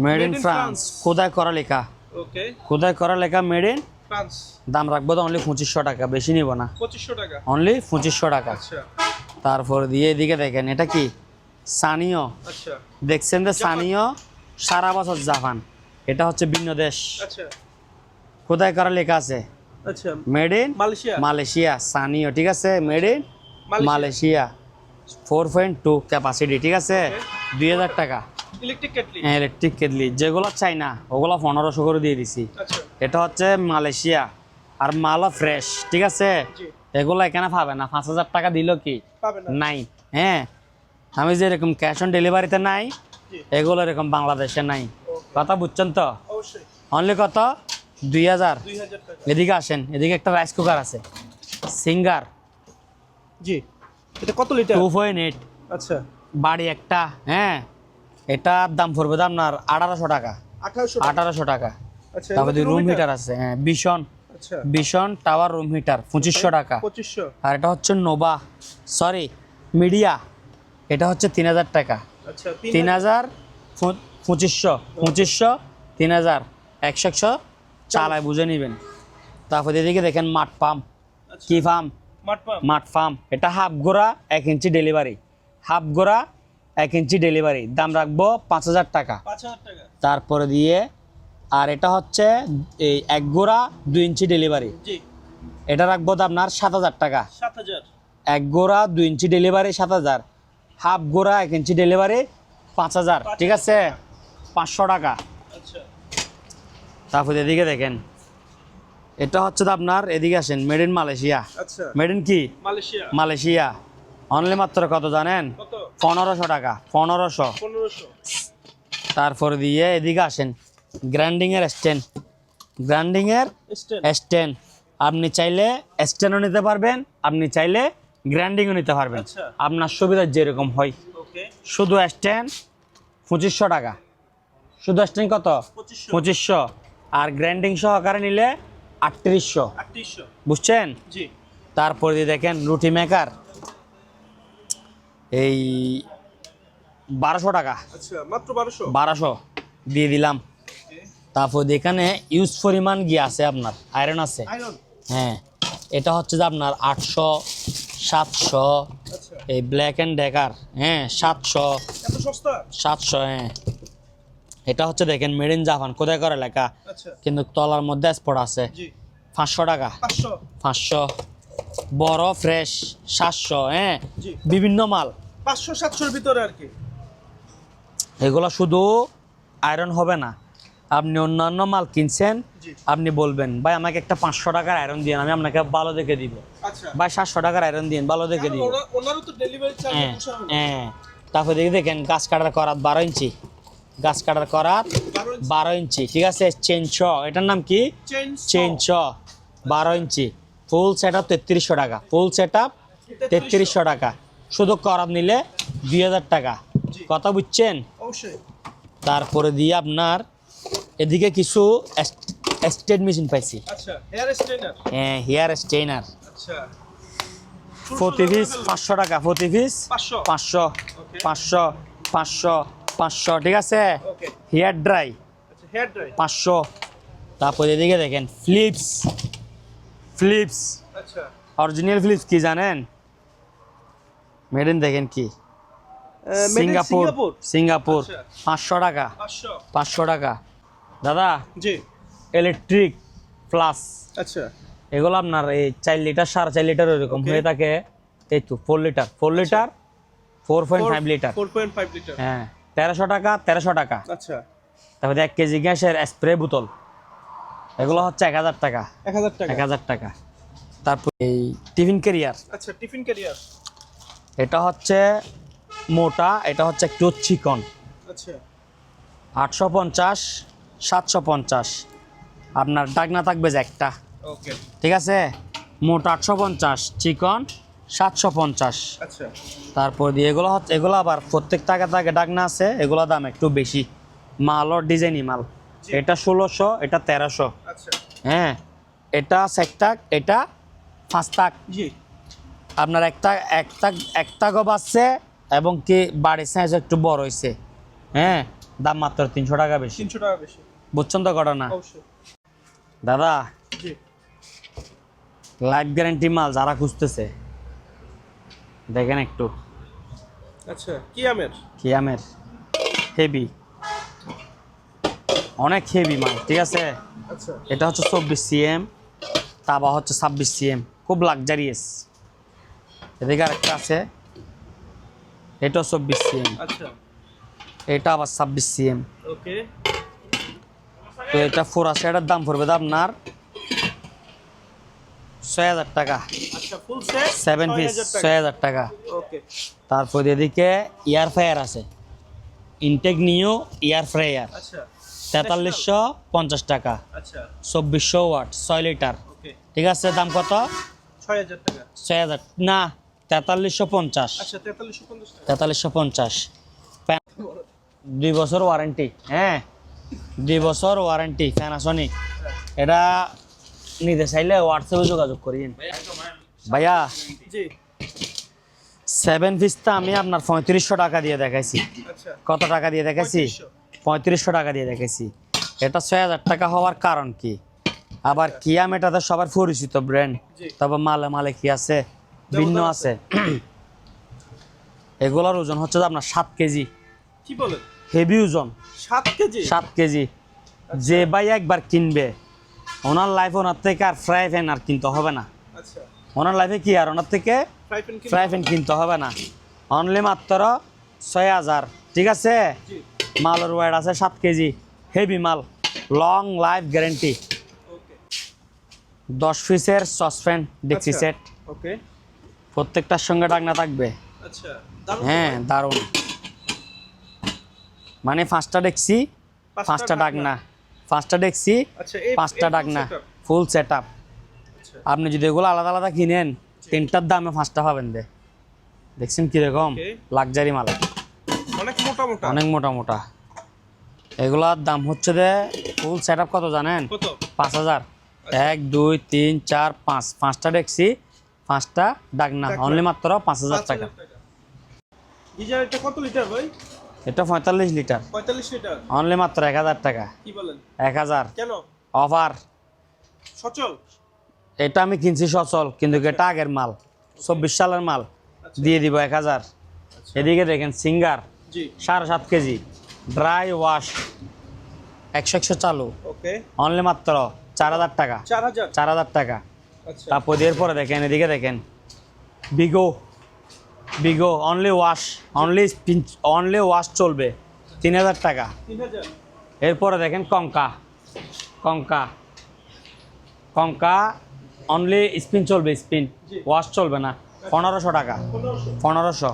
made in Made in France, France। খোদাই করা লেখা, ওকে খোদাই করা লেখা মেড ইন। ফ্রান্স। দাম রাখবো তো অনলি 2500 টাকা, বেশি নিব না, 2500 টাকা। অনলি 2500 টাকা। আচ্ছা তারপর দিয়ে এদিকে দেখেন, এটা কি সানিও, আচ্ছা দেখছেন যে সানিও সারা বছর জাপান, এটা হচ্ছে ভিন্ন দেশ, আচ্ছা খোদাই করা লেখা আছে আচ্ছা made in Malaysia. Malaysia, Sanyo, ঠিক আছে made in Malaysia. Malaysia, 4.2 capacity, ঠিক আছে 2000 টাকা। Electric kettle. হ্যাঁ ইলেকট্রিক কেটলি, যেগুলো চাই না ওগুলো 1500 করে দিয়ে দিছি। আচ্ছা এটা হচ্ছে মালয়েশিয়া, আর মালও ফ্রেশ, ঠিক আছে জি এগুলো এখানে পাবে না, 5000 টাকা দিল কি পাবে না। নাই। হ্যাঁ আমি যে এরকম ক্যাশ অন ডেলিভারিতে নাই, জি এগুলো এরকম বাংলাদেশে নাই, ওকে কথা বুঝছেন তো। অবশ্যই অনলি কত 2000। 2000 টাকা। এদিকে আসেন, এদিকে একটা রাইস কুকার আছে সিঙ্গার জি এটা কত লিটার? 2.8, আচ্ছা বাড়ি একটা। হ্যাঁ এটার দাম পড়বে তো আপনার 1800 টাকা, 1800 টাকা। 1800 টাকা। আচ্ছা তারপর এটা কি রুম room হিটার আছে, হ্যাঁ বিশন, আচ্ছা বিশন টাওয়ার রুম হিটার 2500 টাকা। 2500। আর এটা হচ্ছে নোভা সরি মিডিয়া, এটা হচ্ছে 3000 টাকা। আচ্ছা 3000 2500 3000 100 চালায় বুঝে নেবেন। তারপর এদিকে দেখেন মাঠ পাম্প, আচ্ছা কি ফার্ম, মাঠ পাম্প। মাঠ ফার্ম, এটা হাফ গোড়া 1 ইঞ্চি ডেলিভারি, হাফ গোড়া 1 ইঞ্চি ডেলিভারি, দাম রাখবো 5000 টাকা। 5000 টাকা। তারপরে দিয়ে আর এটা হচ্ছে এই 1 গোড়া 2 ইঞ্চি ডেলিভারি, জি এটা রাখবো তো আপনার 7000 টাকা। 7000। 1 গোড়া 2 ইঞ্চি ডেলিভারি 7000, হাফ গোড়া 1 ইঞ্চি ডেলিভারি 5000, ঠিক আছে 500 টাকা। আচ্ছা তারপরে এদিকে দেখেন, এটা হচ্ছে তো আপনার, এদিকে আসেন, মেড ইন মালয়েশিয়া, আচ্ছা মেড ইন কি মালয়েশিয়া। মালয়েশিয়া, অনলি মাত্র কত জানেন কত? 1500 টাকা, 1500। 1500। তারপরে দিয়ে এদিকে আসেন, গ্রাইন্ডিং এর স্ট্যান্ড, গ্রাইন্ডিং এর স্ট্যান্ড স্ট্যান্ড। আপনি চাইলে স্ট্যান্ডও নিতে পারবেন, আপনি চাইলে গ্রাইন্ডিংও নিতে পারবেন, আচ্ছা। আপনার সুবিধা যেরকম হয়। ওকে শুধু স্ট্যান্ড 2500 টাকা, শুধু স্ট্যান্ড কত 2500 2500, আর গ্রাইন্ডিং সহকারে নিলে 3800, 3800 বুঝছেন? জি তারপরে দিয়ে দেখেন রুটি মেকার, এই 1200 টাকা, আচ্ছা মাত্র 1200 1200 দিয়ে দিলাম। তারপর এখানে ইউজ পরিমাণ গিয়ে আছে আপনার আয়রন আছে, আয়রন হ্যাঁ এটা হচ্ছে যে আপনার 800 700, আচ্ছা এই ব্ল্যাক অ্যান্ড ডেকার, হ্যাঁ 700 এত সস্তা 700, হ্যাঁ এটা হচ্ছে দেখেন মেড ইন জাপান, কোথায় করে লেখা, আচ্ছা কিন্তু তলার মধ্যে স্পট আছে। জি 500 টাকা, 500 500 বড় ফ্রেশ 700, হ্যাঁ জি বিভিন্ন মাল 500 700 এর ভিতরে আর কি এগুলো শুধু আয়রন হবে না, আপনি অন্যান্য মাল কিনছেন, জি আপনি বলবেন ভাই আমাকে একটা 500 টাকার আয়রন দিন, আমি আপনাকে ভালো দেখে দিব, আচ্ছা ভাই 700 টাকার আয়রন দিন ভালো দেখে দিব, ওনারও তো ডেলিভারি চার্জ হ্যাঁ পোষাবে না হ্যাঁ। তারপরে দেখেন গাছ কাটার করাত 12 ইঞ্চি, গাছ কাটার করাত 12 ইঞ্চি, ঠিক আছে। চেনচ, এটার নাম কি? চেনচ 12 ইঞ্চি, ফুল সেট আপ 3300 টাকা, ফুল সেট আপ 3300 টাকা, শুধু করাত নিলে 2000 টাকা, জি। কথা বুঝছেন? অবশ্যই তারপরে দিয়ে আপনার এদিকে কিছু স্টেট মেশিন পাইছি, আচ্ছা হেয়ার স্ট্রেনার হ্যাঁ হেয়ার স্টেইনার, আচ্ছা প্রতি পিস 500 টাকা, প্রতি পিস 500 500 ওকে 500 500 500, ঠিক আছে। ওকে হেয়ার ড্রাই আচ্ছা হেয়ার ড্রাই 500। তারপরে এদিকে দেখেন ফ্লিপস, ফ্লিপস আচ্ছা অরিজিনাল ফ্লিপস কি জানেন? মেড ইন দেখেন কি সিঙ্গাপুর, সিঙ্গাপুর আচ্ছা। 500 টাকা, 500 500 টাকা। দাদা জি ইলেকট্রিক প্লাস, আচ্ছা এগুলো আপনার এই 4 লিটার 4.5 লিটার এরকম Okay. হয়ে থাকে, এই তো 4 লিটার 4 লিটার 4.5 লিটার, 4.5 লিটার হ্যাঁ 1300 টাকা, 1300 টাকা। আচ্ছা তারপরে 1 কেজি গ্যাসের স্প্রে বোতল, এগুলো হচ্ছে 1000 টাকা, 1000 টাকা 1000 টাকা। তারপর এই টিফিন ক্যারিয়ার, আচ্ছা টিফিন ক্যারিয়ার এটা হচ্ছে মোটা, এটা হচ্ছে একটু চিকন, আচ্ছা 850 750, আপনার ডাকনা থাকবে যে একটা, ওকে ঠিক আছে। মোটা 850, চিকন 750। আচ্ছা তারপর দিয়ে এগুলো হচ্ছে, এগুলো আবার প্রত্যেক টাকা টাকা ডাকনা আছে, এগুলো দাম একটু বেশি, মালও ডিজাইনই মাল। জি। এটা 1600, এটা 1300, আচ্ছা হ্যাঁ এটা 6 টাক, এটা 5 টাক। জি আপনার একটা গো বাড়ছে এবং কি বাড়ির সাইজ একটু বড় হয়েছে, হ্যাঁ দাম মাত্র 300 টাকা বেশি, 300 টাকা বেশি বুঝছেন তো ঘটনা? অবশ্যই দাদা জি লাইফ গ্যারান্টি মাল যারা খুঁজতেছে দেখেন একটু, আচ্ছা কি আমের কিয়ামের হেভি, অনেক হেভি মাল, ঠিক আছে। আচ্ছা এটা হচ্ছে 24 সিএম, তাবা হচ্ছে 26 সিএম, খুব লাক্সারিয়াস। এদিকে আরেকটা আছে, এটাও 24 সিএম, আচ্ছা এটা আবার 26 সিএম। ওকে তো এটা 4 আছে, এটার দাম পড়বে তো আপনার 6000 টাকা, আচ্ছা ফুল সেট 7 পিস 6000 টাকা। ওকে তারপর এদিকে এয়ার ফ্রায়ার আছে, ইনটেক নিউ এয়ার ফ্রায়ার আচ্ছা 4350 টাকা, আচ্ছা 2400 ওয়াট 6 লিটার, ওকে ঠিক আছে। দাম কত? 6000 টাকা 6000 না 4350, আচ্ছা 4350 টাকা 4350। 2 বছর ওয়ারেন্টি, হ্যাঁ 2 বছর ওয়ারেন্টি প্যানাসনিক। এটা নিতে চাইলে হোয়াটসঅ্যাপে যোগাযোগ করিয়েন ভাইয়া। জি 7 পিসটা আমি আপনার 3500 টাকা দিয়ে দেখাইছি, আচ্ছা কত টাকা দিয়ে দেখাইছি? 3500 টাকা দিয়ে দেখাইছি। এটা 6000 টাকা হওয়ার কারণ কি? আবার কিয়াম এটাতে সবার পরিচিত ব্র্যান্ড, জি। তবে মালে মালে কি আছে ভিন্ন আছে। এগুলোর ওজন হচ্ছে যে আপনার 7 কেজি, কি বলেন হেভি ওজন 7 কেজি 7 কেজি। যে ভাই একবার কিনবে ওনার লাইফ, ওনার থেকে আর ফ্রাই প্যান আর কিনতে হবে না, আচ্ছা ওনার লাইফে কি আর ওনার থেকে ফ্রাই প্যান কি ফ্রাই প্যান কিনতে হবে না। অনলি মাত্র 6000, ঠিক আছে। জি মালের ওয়েট আছে 7 কেজি, হেভি মাল, লং লাইফ গ্যারেন্টি। ওকে 10 পিসের সসপ্যান ডেক্সি আচ্ছা। সেট, ওকে প্রত্যেকটার সঙ্গে ডাকনা থাকবে, আচ্ছা দারুণ তো হ্যাঁ ভাই। দারুণ। মানে 5টা ডেক্সি 5টা পাঁচটা ডাকনা, 5টা ডেক্সি, আচ্ছা এই 5টা ডাকনা, setup? Full set up. আচ্ছা আপনি যদি এগুলো আলাদা আলাদা কিনেন 3টার দামে 5টা পাবেন দে। দেখছেন কিরকম Okay. লাক্সারি মাল, অনেক মোটা মোটা। অনেক মোটা মোটা। এগুলার দাম হচ্ছে যে ফুল সেট আপ কত জানেন? কত? 5000। 1 2 3 4 5, 5টা ডেক্সি, 5টা ডাকনা, ডাকনা। অনলি মাত্র 5000 টাকা। গিজার এটা কত লিটার ভাই? এটা 45 লিটার, 45 লিটার। অনলি মাত্র 1000 টাকা। কি বলেন? 1000 কেন? অফার। সচল? এটা আমি কিনছি সচল, কিন্তু এটা আগের মাল, 24 সালের মাল। দিয়ে দিব 1000। এদিকে দেখেন সিঙ্গার জি 7.5 কেজি ড্রাই ওয়াশ 100 চালু, ওকে। অনলি মাত্র 4000 টাকা। 4000। 4000 টাকা। আচ্ছা তারপর এরপরে দেখেন, এদিকে দেখেন বিগো, বিগো অনলি ওয়াশ, অনলি ওয়াশ চলবে 3000 টাকা। 3000। এরপরে দেখেন কঙ্কা, কঙ্কা, কঙ্কা অনলি স্পিন চলবে, স্পিন জি। ওয়াশ চলবে না, 1500 টাকা। 1500। 1500।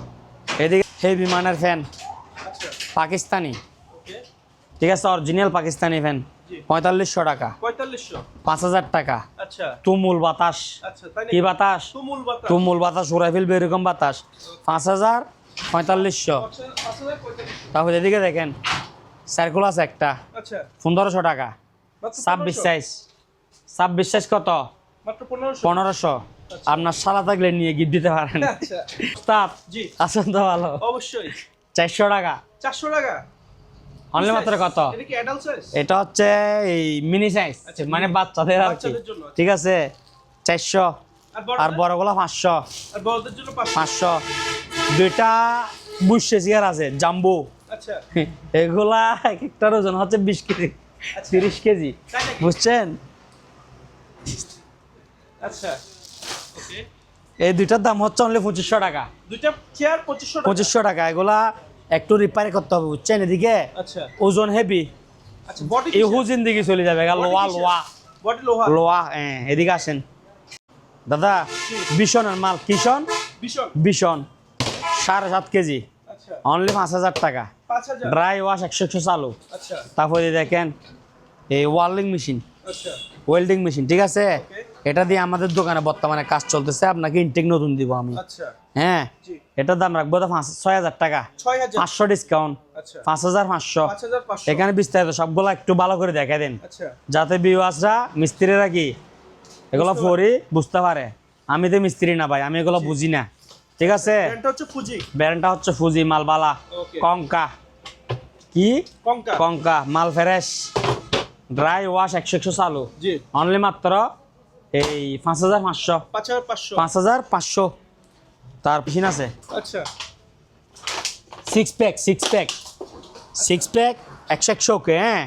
এদিকে হেভি মানের ফ্যান আচ্ছা পাকিস্তানি, ওকে। ঠিক আছে, অরিজিনাল পাকিস্তানি ফ্যান জি 4500 টাকা। 4500। 5000 টাকা। আচ্ছা তুমুল বাতাস, আচ্ছা তাই কি নাকি? বাতাস? তুমুল বাতাস। তুমুল বাতাস উড়াই ফেলবে এরকম বাতাস। 5000, 4500। 5045। তারপর এদিকে দেখেন সার্কুলাস একটা আচ্ছা 1500 টাকা। মাত্র 26 1500? সাইজ, 26 সাইজ কত? মাত্র 1500। 1500। আপনার শালা থাকলে নিয়ে গিফট দিতে পারেন। আচ্ছা উস্তাদ জি আছেন তো ভালো। অবশ্যই। 400 টাকা, 400 টাকা। অনলি মাত্র কত? এটা কি অ্যাডাল্ট সাইজ? এটা হচ্ছে এই মিনি সাইজ, আচ্ছা, মানে mini। বাচ্চাদের আর কি, বাচ্চাদের জন্য। ঠিক আছে। 400। আর বড়গুলো 500। আর বড়দের জন্য 500। 500। দুইটা বুশে চেয়ার আছে জাম্বু, আচ্ছা এগুলা এক একটার ওজন হচ্ছে 20 কেজি, আচ্ছা। 30 কেজি, তাই নাকি? বুঝছেন? আচ্ছা ওকে। এই দুইটার দাম হচ্ছে অনলি 2500 টাকা। দুইটা চেয়ার 2500 টাকা। 2500 টাকা। এগুলা একটু রিপেয়ার করতে হবে, বুঝছেন? এদিকে আচ্ছা ওজন হেভি, আচ্ছা বডি এই হুজিন দিকে চলে যাবে গা, লোয়া লোয়া বডি লোহা। লোয়া। হ্যাঁ এদিকে আসেন দাদা, বিশনের মাল, কিষণ ভীষণ। বিশন 7.5 কেজি, আচ্ছা অনলি 5000 টাকা। 5000। ড্রাই ওয়াশ 100 চালু। আচ্ছা তারপরে দেখেন এই ওয়েল্ডিং মেশিন, আচ্ছা ওয়েল্ডিং মেশিন, ঠিক আছে। ওকে। এটা দিয়ে আমাদের দোকানে বর্তমানে কাজ চলতেছে, আপনাকে ইনটেক নতুন দিব আমি। আচ্ছা হ্যাঁ জি এটার দাম রাখবো তো 6000 টাকা, 6000। 500 ডিসকাউন্ট, আচ্ছা 5500। 5500। এখানে বিস্তারিত সবগুলো একটু ভালো করে দেখা দেন, আচ্ছা যাতে ভিউয়ার্সরা, মিস্ত্রিরা কি এগুলো পরি বুঝতে পারে। আমি তো মিস্ত্রি না ভাই, আমি এগুলো বুঝি না, ঠিক আছে। ব্র্যান্ডটা হচ্ছে ফুজি। ব্র্যান্ডটা হচ্ছে ফুজি, মালবালা। ওকে। কঙ্কা, কি কঙ্কা। কঙ্কা মাল ফ্রেশ, ড্রাই ওয়াশ 100 চালু, জি অনলি মাত্র এই 5500। 5500। 5500। তার পিছনে আছে আচ্ছা 6 প্যাক, 6 প্যাক, 6 প্যাক 100 ওকে। হ্যাঁ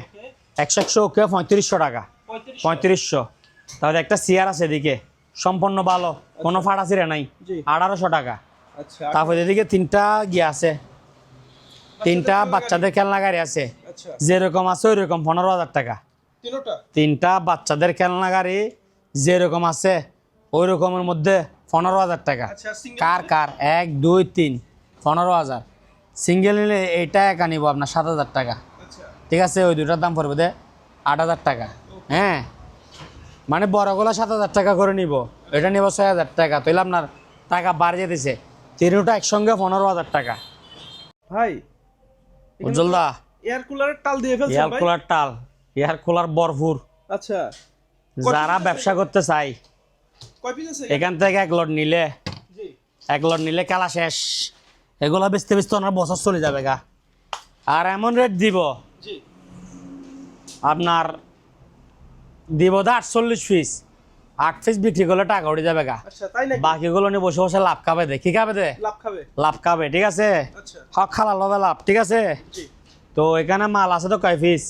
100 ওকে 3500 টাকা। 3500। 3500। তাহলে একটা চেয়ার আছে এদিকে, সম্পূর্ণ ভালো, কোনো ফাটা ছিঁড়ে নাই, জি 1800 টাকা। আচ্ছা তারপরে এদিকে 3টা গিয়ে আছে, 3টা বাচ্চাদের খেলনা গাড়ি আছে, আচ্ছা যেরকম আছে ওই রকম 15000 টাকা। তিনটা। 3টা বাচ্চাদের খেলনা গাড়ি যেরকম আছে ওই রকমের মধ্যে 15000 টাকা। আচ্ছা সিঙ্গেল। কার কার 1 2 3 15000। সিঙ্গেল নিলে এইটা একা নিব আপনার 7000 টাকা, আচ্ছা ঠিক আছে। ওই দুটার দাম পড়বে দে 8000 টাকা। হ্যাঁ মানে বড়গুলো 7000 টাকা করে নিব, এটা নিব 6000 টাকা, তাহলে আপনার টাকা বাড়ে যেতেছে। তিনটা একসঙ্গে 15000 টাকা। ভাই উজ্জ্বলদা এয়ার কুলারের টাল দিয়ে ফেলছেন এয়ার ভাই। কুলার টাল, এয়ার কুলার ভরপুর। আচ্ছা যারা ব্যবসা করতে চাই কয় পিস আছে? এখান থেকে 1 লট নিলে, জি 1 লট নিলে খেলা শেষ। এগুলো বেচতে বেচতে ওনার বছর চলে যাবে গা। আর এমন রেট দিব জি আপনার, দিব দা 48 পিস, 8 পিস বিক্রি করলে টাকা উঠে যাবে গা। আচ্ছা তাই নাকি? বাকিগুলো নিয়ে বসে বসে লাভ খাবে দে, কি খাবে দে? লাভ খাবে। লাভ খাবে, ঠিক আছে। আচ্ছা হক খালা লবে লাভ, ঠিক আছে। জি তো এখানে মাল আছে তো কয় পিস?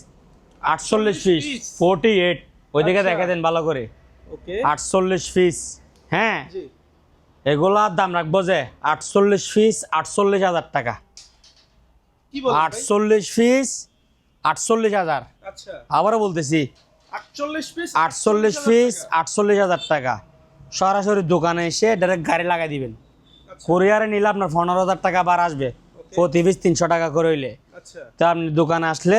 48 পিস, 48। ওইদিকে আচ্ছা। দেখে দেন ভালো করে, ওকে 48 পিস। হ্যাঁ জি এগুলার দাম রাখবো যে 48 পিস 48000 টাকা। কি বলেন ভাই? 48 পিস 48000। আচ্ছা আবারও বলতেছি 48 পিস 48 পিস 48000 টাকা। সরাসরি দোকানে এসে ডাইরেক্ট গাড়ি লাগাই দিবেন। আচ্ছা কুরিয়ারে নিলে আপনার 15000 টাকা বার আসবে, প্রতি পিস 300 টাকা করে হইলে। আচ্ছা তো আপনি দোকানে আসলে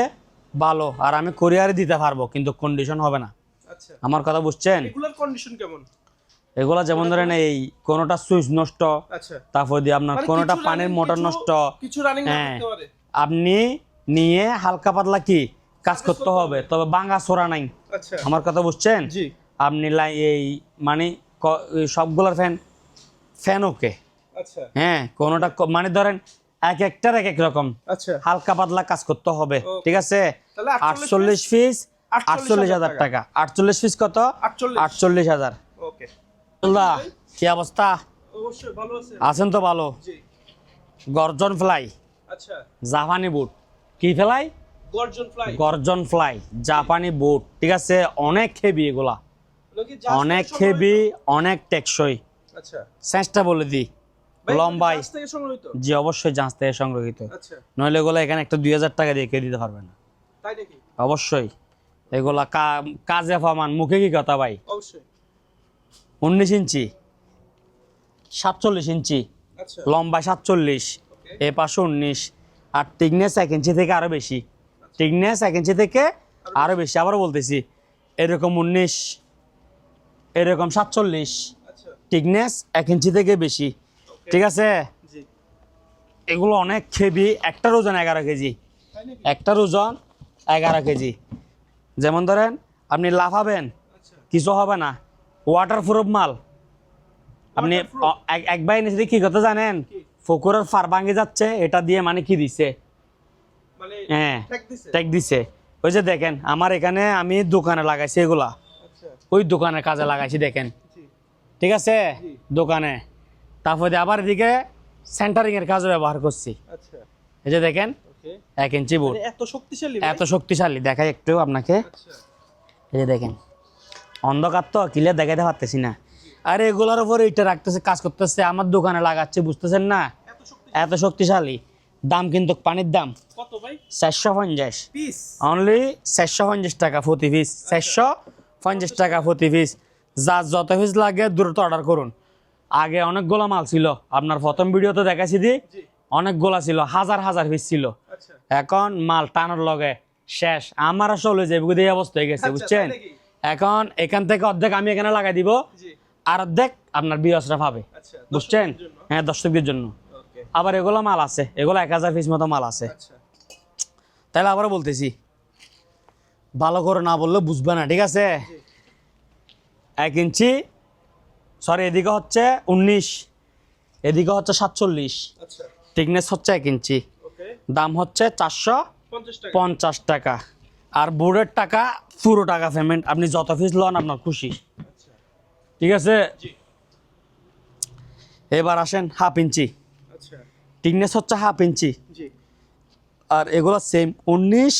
ভালো, আর আমি কুরিয়ারে দিতে পারবো, কিন্তু কন্ডিশন হবে না। আচ্ছা, আমার কথা বুঝছেন? এগুলোর কন্ডিশন কেমন? এগুলা যেমন ধরেন এই কোনোটা সুইচ নষ্ট, আচ্ছা, তারপর দিয়ে আপনার মানে কোনোটা কিছু পানির running, মোটর কিছু- নষ্ট, কিছু রানিং না হ্যাঁ, করতে পারে। আপনি নিয়ে হালকা পাতলা কি কাজ করতে হবে, তবে ভাঙা চোরা নাই। আচ্ছা, আমার কথা বুঝছেন? জি, আপনি এই মানে এই সবগুলোর ফ্যান ওকে, আচ্ছা, হ্যাঁ, কোনোটা মানে ধরেন এক একটার এক এক রকম, আচ্ছা, হালকা পাতলা কাজ করতে হবে, Okay. ঠিক আছে? তাহলে 48 পিস 48,000 টাকা। 48 পিস কত? 48। 48,000। ওকে, আল্লাহ, কি অবস্থা? অবশ্যই ভালো আছে। আছেন তো ভালো? জি, গর্জন ফ্লাই, আচ্ছা, জাপানি বুট। কি ফ্লাই? গর্জন ফ্লাই। গর্জন ফ্লাই, জাপানি বুট, ঠিক আছে? অনেক হেভি এগুলা, লোকে জাস্ট অনেক থেকে হেভি, সংগ্রহিত? অনেক টেকসই। আচ্ছা, সেন্সটা বলে দিই, ভাই, লম্বাই, জাস্ট থেকে সংগ্রহিত? জি অবশ্যই জাহাজ থেকে সংগ্রহিত। আচ্ছা, নইলে এগুলো এখানে একটা 2,000 টাকা দিয়ে কেউ দিতে পারবে না। তাই নাকি? অবশ্যই এগুলা কাজে ফামান, মুখে কি কথা ভাই? অবশ্যই। 19 ইঞ্চি, 47 ইঞ্চি, আচ্ছা, লম্বা 47, ওকে, এ পাশে 19, আর টিকনেস 1 ইঞ্চি থেকে আরো বেশি, টিকনেস 1 ইঞ্চি থেকে আরো বেশি। আবার বলতেছি, এরকম 19, এরকম 47, আচ্ছা, টিকনেস 1 ইঞ্চি থেকে বেশি, ওকে, ঠিক আছে? জি, এগুলো অনেক হেভি, একটার ওজন 11 কেজি, তাই নাকি? একটার ওজন 11 কেজি। যেমন ধরেন আপনি লাফাবেন, আচ্ছা, কিছু হবে না, ওয়াটার প্রুফ মাল। আপনি Waterproof? একবার এনেছি কি কথা জানেন? কি? পুকুরের ফার ভাঙে যাচ্ছে, এটা দিয়ে মানে কি দিছে, মানে হ্যাঁ, ট্যাগ দিছে? ট্যাগ দিছে। ওই যে দেখেন আমার এখানে আমি দোকানে লাগাইছি এগুলা, আচ্ছা, ওই দোকানের কাজে লাগাইছি দেখেন, জি, ঠিক আছে? জি। দোকানে, তারপরে আবার এদিকে সেন্টারিং এর কাজে ব্যবহার করছি। আচ্ছা, এই যে দেখেন ওকে, 1 ইঞ্চি বুট, মানে এত শক্তিশালী ভাই? এত শক্তিশালী। দেখাই একটু আপনাকে, আচ্ছা, এই যে দেখেন, অন্ধকার তো ক্লিয়ার দেখাতে পারতেছি না। আরে এগুলার উপরে এটা রাখতেছে, কাজ করতেছে, আমার দোকানে লাগাচ্ছে, বুঝতেছেন না? এত শক্তি এত শক্তিশালী। দাম কিন্তু পানির দাম কত ভাই? 450, পিস? অনলি 450 টাকা প্রতি পিস, 450 টাকা প্রতি পিস। যার যত পিস লাগে দ্রুত অর্ডার করুন। আগে অনেকগুলো মাল ছিল, আপনার প্রথম ভিডিওতে দেখাইছি দি, জি, অনেকগুলা ছিল, হাজার হাজার পিস ছিল। আচ্ছা, এখন মাল টানোর লগে শেষ, আমার চলে যাবে এই অবস্থা হয়ে গেছে, আচ্ছা, বুঝছেন? তাই নাকি? এখন এখান থেকে অর্ধেক আমি এখানে লাগাই দিব, জি, আর অর্ধেক আপনার বিয়সরা পাবে, আচ্ছা, বুঝছেন? দর্শকদের জন্য? হ্যাঁ, দর্শকদের জন্য। ওকে, আবার এগুলো মাল আছে, এগুলো 1000 পিস মতো মাল আছে। আচ্ছা, তাহলে আবার বলতেছি, ভালো করে না বললে বুঝবে না, ঠিক আছে? জি, 1 ইঞ্চি, সরি এদিকে হচ্ছে 19, এদিকে হচ্ছে 47, আচ্ছা, থিকনেস হচ্ছে 1 ইঞ্চি, ওকে, দাম হচ্ছে 50 টাকা? 450 টাকা। আর বোর্ডের টাকা পুরো টাকা পেমেন্ট, আপনি যত পিস লন আপনার খুশি, আচ্ছা, ঠিক আছে? জি, এবার আসেন 1/2 ইঞ্চি, আচ্ছা, থিকনেস হচ্ছে 1/2 ইঞ্চি, জি, আর এগুলো সেম 19,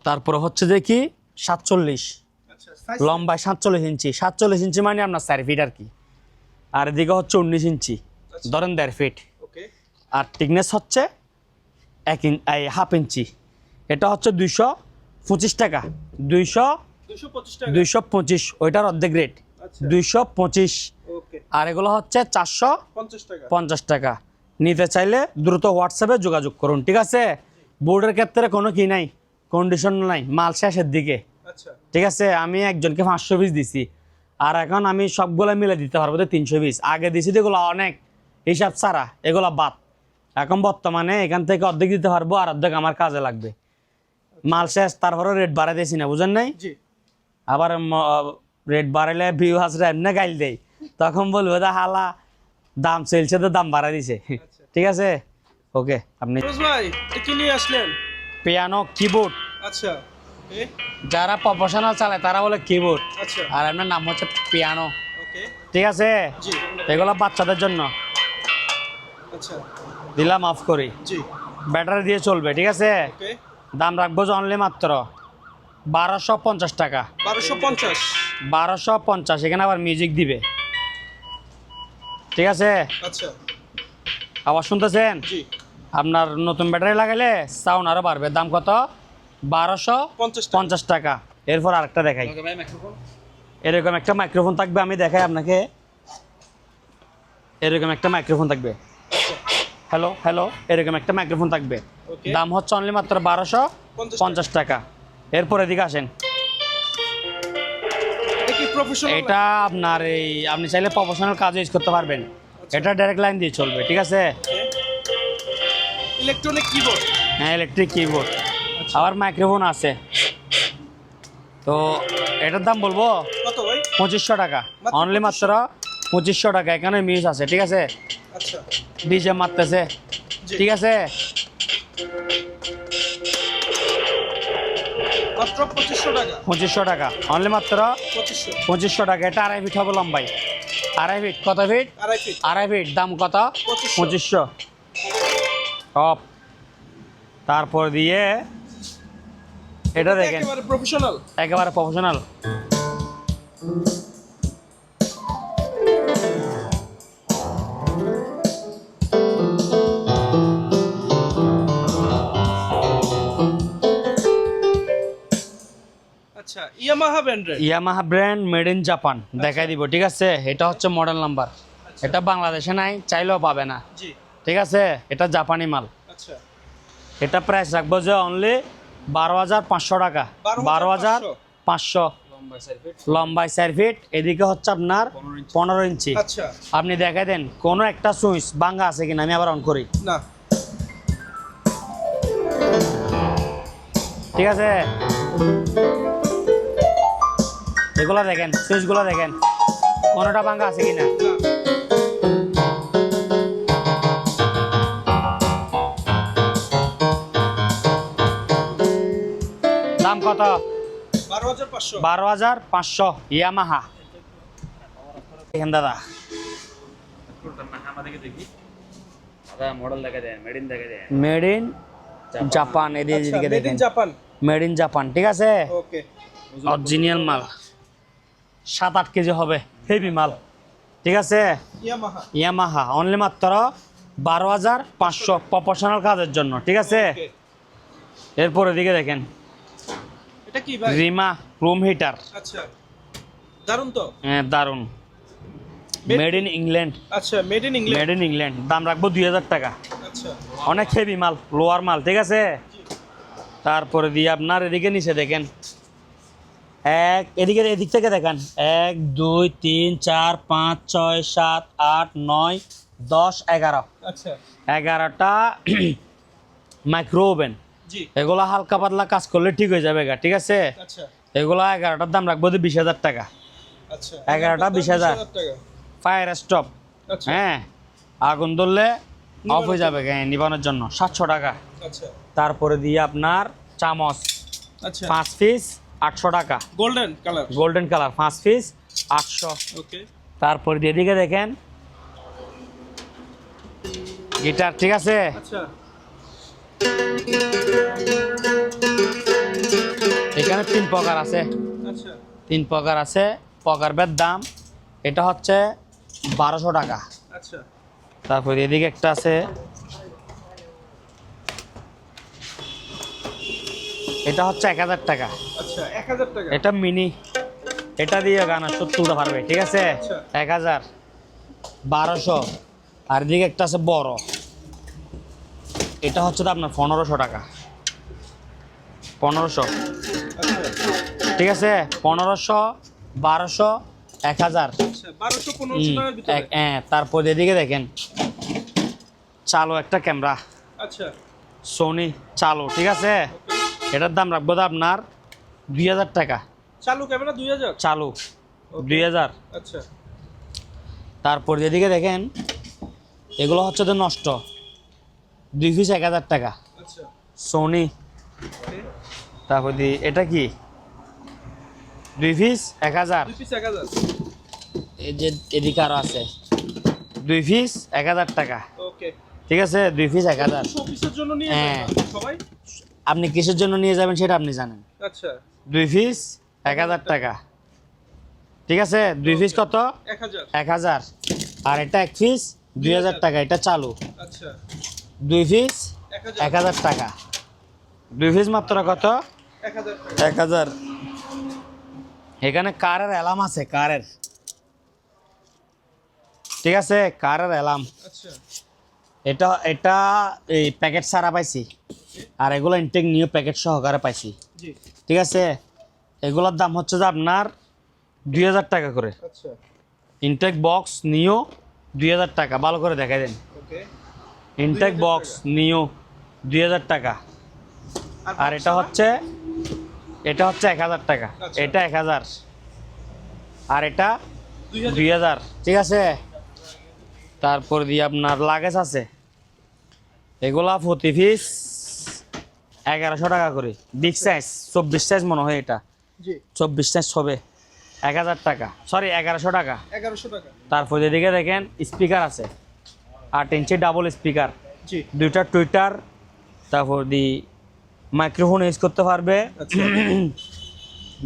তারপরে হচ্ছে যে কি 47, আচ্ছা, সাইজ? লম্বায় 47 ইঞ্চি, 47 ইঞ্চি মানে আপনার 4 ফিট আর কি। আর এদিকে হচ্ছে 19 ইঞ্চি, আচ্ছা, ধরেন 1.5 ফিট। ওকে, আর থিকনেস হচ্ছে 1/2 ইঞ্চি। এটা হচ্ছে 225 টাকা, 225 টাকা? 225, ওইটার অর্ধেক রেট আচ্ছা, 225। ওকে, আর এগুলো হচ্ছে 50 টাকা? 450 টাকা। নিতে চাইলে দ্রুত হোয়াটসঅ্যাপে যোগাযোগ করুন, ঠিক আছে? বোর্ডের ক্ষেত্রে কোনো কি নাই, কন্ডিশন নাই, মাল শেষের দিকে, আচ্ছা, ঠিক আছে? আমি একজনকে 500 পিস দিছি, আর এখন আমি সবগুলো মিলে দিতে পারবো তো 300 পিস। আগে দিছি তো এগুলো অনেক হিসাব ছাড়া, এগুলো বাদ। এখন বর্তমানে এখান থেকে অর্ধেক দিতে পারবো, আর অর্ধেক আমার কাজে লাগবে। মাল শেষ, তারপরে রেট বাড়াই দিয়েছি না, বুঝেন নাই? জি, আবার রেট বাড়াইলে ভিউ হাসরা এমনি গাইল দেয়, তখন বলবো দা হালা দাম চলছে তো দাম বাড়াই দিছে, আচ্ছা। ঠিক আছে? ওকে, আপনি ফিরোজ ভাই, এটা কি নিয়ে আসলেন? পিয়ানো কিবোর্ড, আচ্ছা, ওকে, যারা প্রফেশনাল চালায় তারা বলে কিবোর্ড, আচ্ছা, আর আপনার নাম হচ্ছে পিয়ানো, ওকে, ঠিক আছে? জি, এগুলো বাচ্চাদের জন্য আচ্ছা, দিলাম অফ করি, জি, ব্যাটারি দিয়ে চলবে, ঠিক আছে? ওকে, দাম রাখবো যে অনলি মাত্র 1250 টাকা, 1250? 1250। এখানে আবার মিউজিক দিবে, ঠিক আছে? আচ্ছা, আবার শুনতেছেন? জি, আপনার নতুন ব্যাটারি লাগাইলে সাউন্ড আরো বাড়বে। দাম কত? 50 টাকা? 1250 টাকা। এরপর আরেকটা দেখাই, ওকে ভাই, মাইক্রোফোন? এরকম একটা মাইক্রোফোন থাকবে, আমি দেখাই আপনাকে। এরকম একটা মাইক্রোফোন থাকবে, আচ্ছা, হ্যালো হ্যালো, এরকম একটা মাইক্রোফোন থাকবে। ওকে, দাম হচ্ছে অনলি মাত্র 1250 50 টাকা। এরপর এদিকে আসেন, এটা কি প্রফেশনাল? এটা আপনার এই আপনি চাইলে প্রফেশনাল কাজে ইউজ করতে পারবেন। এটা ডাইরেক্ট লাইন দিয়ে চলবে, ঠিক আছে? Electronic keyboard. হ্যাঁ, ইলেকট্রিক কিবোর্ড, আবার মাইক্রোফোন আছে। তো এটার দাম বলবো কত ভাই? 2500 টাকা, মাত্র অনলি মাত্র 2500 টাকা। এখানে মিউজ আছে, ঠিক আছে? আচ্ছা, ডিজে মারতেছে, জি। ঠিক আছে? মাত্র 2500 টাকা। 2500 টাকা, অনলি মাত্র 2500। 2500 টাকা। এটা 2.5 ফিট হবে লম্বাই, 2.5 ফিট। কত ফিট? 2.5 ফিট। 2.5 ফিট, দাম কত? 2500 টপ। তারপর দিয়ে এটা দেখেন, একেবারে প্রফেশনাল। একেবারে প্রফেশনাল। আচ্ছা, ইয়ামাহা ব্র্যান্ডের। Yamaha brand, made in Japan, দেখাই দিব, ঠিক আছে? এটা হচ্ছে মডেল নাম্বার। এটা বাংলাদেশে নাই, চাইলেও পাবে না, জি। ঠিক আছে? এটা জাপানি মাল। আচ্ছা, এটা প্রাইস রাখবো যে অনলি 12,500 টাকা। 12,500 লম্বাই 4 ফিট, এদিকে হচ্ছে আপনার 15 ইঞ্চি। আচ্ছা। আপনি দেখাই দেন কোনো একটা সুইচ ভাঙা আছে কিনা, আমি আবার অন করি, না। ঠিক আছে? এগুলো দেখেন, সুইচগুলো দেখেন কোনোটা ভাঙা আছে কিনা। না। দাম কত? 12,500। 12,500 ইয়ামাহা। দেখেন দাদা, মেড ইন জাপান, এদিকে আচ্ছা, এদিকে মেড ইন দেখেন, জাপান। মেড ইন জাপান, ঠিক আছে? ওকে। অরিজিনাল মাল, 7-8 কেজি হবে, হেভি মাল, ঠিক আছে? ইয়ামাহা। ইয়ামাহা, অনলি মাত্র 12,500 প্রফেশনাল কাজের জন্য, ঠিক আছে? ওকে। এরপর এদিকে দেখেন, এটা কি ভাই? রিমা রুম হিটার, আচ্ছা, দারুন তো। হ্যাঁ দারুন, মেড ইন ইংল্যান্ড, আচ্ছা, made in England. Made in England, দাম রাখবো 2,000 টাকা। আচ্ছা, অনেক হেভি মাল, লোয়ার মাল, ঠিক আছে? তারপরে দিয়ে আপনার এদিকে নিচে দেখেন, এদিকে এদিক থেকে দেখেন, 1 2 3 4 5 6 7 8 9 10 11, আচ্ছা, 11টা মাইক্রো ওভেন। জি। এগুলো হালকা পাতলা কাজ করলে ঠিক হয়ে যাবে গা, ঠিক আছে? আচ্ছা, এগুলো 11টার দাম রাখবো 20,000 টাকা। আচ্ছা। 11টা 20,000। টাকা। ফায়ার স্টপ, আচ্ছা, হ্যাঁ, আগুন ধরলে অফ হয়ে যাবে গায়ে, নিবানোর জন্য 700 টাকা। আচ্ছা, তারপরে দিয়ে আপনার চামচ আচ্ছা। 5 পিস 800 টাকা, golden colour. Golden colour 5 piece 800। ওকে। তারপরে দিয়ে দিকে দেখেন গিটার, ঠিক আছে? আচ্ছা, এখানে 3 প্রকার আছে, আচ্ছা, 3 প্রকার আছে। প্রকারভেদ দাম, এটা হচ্ছে 1200 টাকা। আচ্ছা, তারপরে এদিকে একটা আছে, এটা হচ্ছে 1000 টাকা। আচ্ছা। 1000 টাকা। এটা মিনি, এটা দিয়ে গানা 70টা পারবে, ঠিক আছে? আচ্ছা। 1000, 1200। আর এদিকে একটা আছে বড়, এটা হচ্ছে তো আপনার 1500 টাকা, 1500, আচ্ছা, ঠিক আছে? 1500, 1200, 1000। আচ্ছা। 1200-1500 টাকার ভিতরে। হ্যাঁ, তারপর এদিকে দেখেন চালু একটা ক্যামেরা, আচ্ছা, সোনি চালু, ঠিক আছে? এটার দাম রাখবো তো আপনার 2000 টাকা। চালু ক্যামেরা 2000। চালু 2000। আচ্ছা, তারপর এদিকে দেখেন এগুলো হচ্ছে তো নষ্ট, 2 পিস 1000 টাকা, আচ্ছা। সোনি। ওকে। তারপর দিয়ে এটা কি 2 পিস 1000। 2 পিস 1000। এই যে এদিকে আরো আছে 2 পিস 1000 টাকা, ওকে। ঠিক আছে? 2 পিস 1000। শোপিসের জন্য নিয়ে হ্যাঁ। যায় সবাই। আপনি কিসের জন্য নিয়ে যাবেন সেটা আপনি জানেন। আচ্ছা, 2 পিস 1000 টাকা, ঠিক আছে? 2 পিস কত? 1000। 1000। আর এটা 1 পিস 2000 টাকা, এটা চালু। আচ্ছা, 2 পিস 1000। 1000 টাকা, 2 পিস মাত্র কত? 1000 টাকা। 1000। এখানে কারের অ্যালার্ম আছে, কারের, ঠিক আছে? কারের অ্যালার্ম, আচ্ছা, এটা এটা এই প্যাকেট ছাড়া পাইছি, আর এগুলো ইনটেক নিউ প্যাকেট সহকারে পাইছি, জি ঠিক আছে। এগুলোর দাম হচ্ছে যে আপনার 2000 টাকা করে। আচ্ছা ইনটেক বক্স নিও 2000 টাকা, ভালো করে দেখাই দেন। ওকে ইনটেক 2000 বক্স নিও 2000 টাকা। আর এটা হচ্ছে 1000 টাকা, আচ্ছা। এটা 1000, আর এটা 2000 2000, ঠিক আছে। তারপর দিয়ে আপনার লাগেজ আছে, এগুলা প্রতি পিস 1100 টাকা করে। বিগ সাইজ 24 সাইজ মনে হয়, এটা জি 24 সাইজ হবে 1000 টাকা, সরি 1100 টাকা। 1100 টাকা। তারপর এদিকে দেখেন স্পিকার আছে, 8 ইঞ্চি ডাবল স্পিকার, জি দুইটা টুইটার, তারপর দি মাইক্রোফোন ইউজ করতে পারবে, আচ্ছা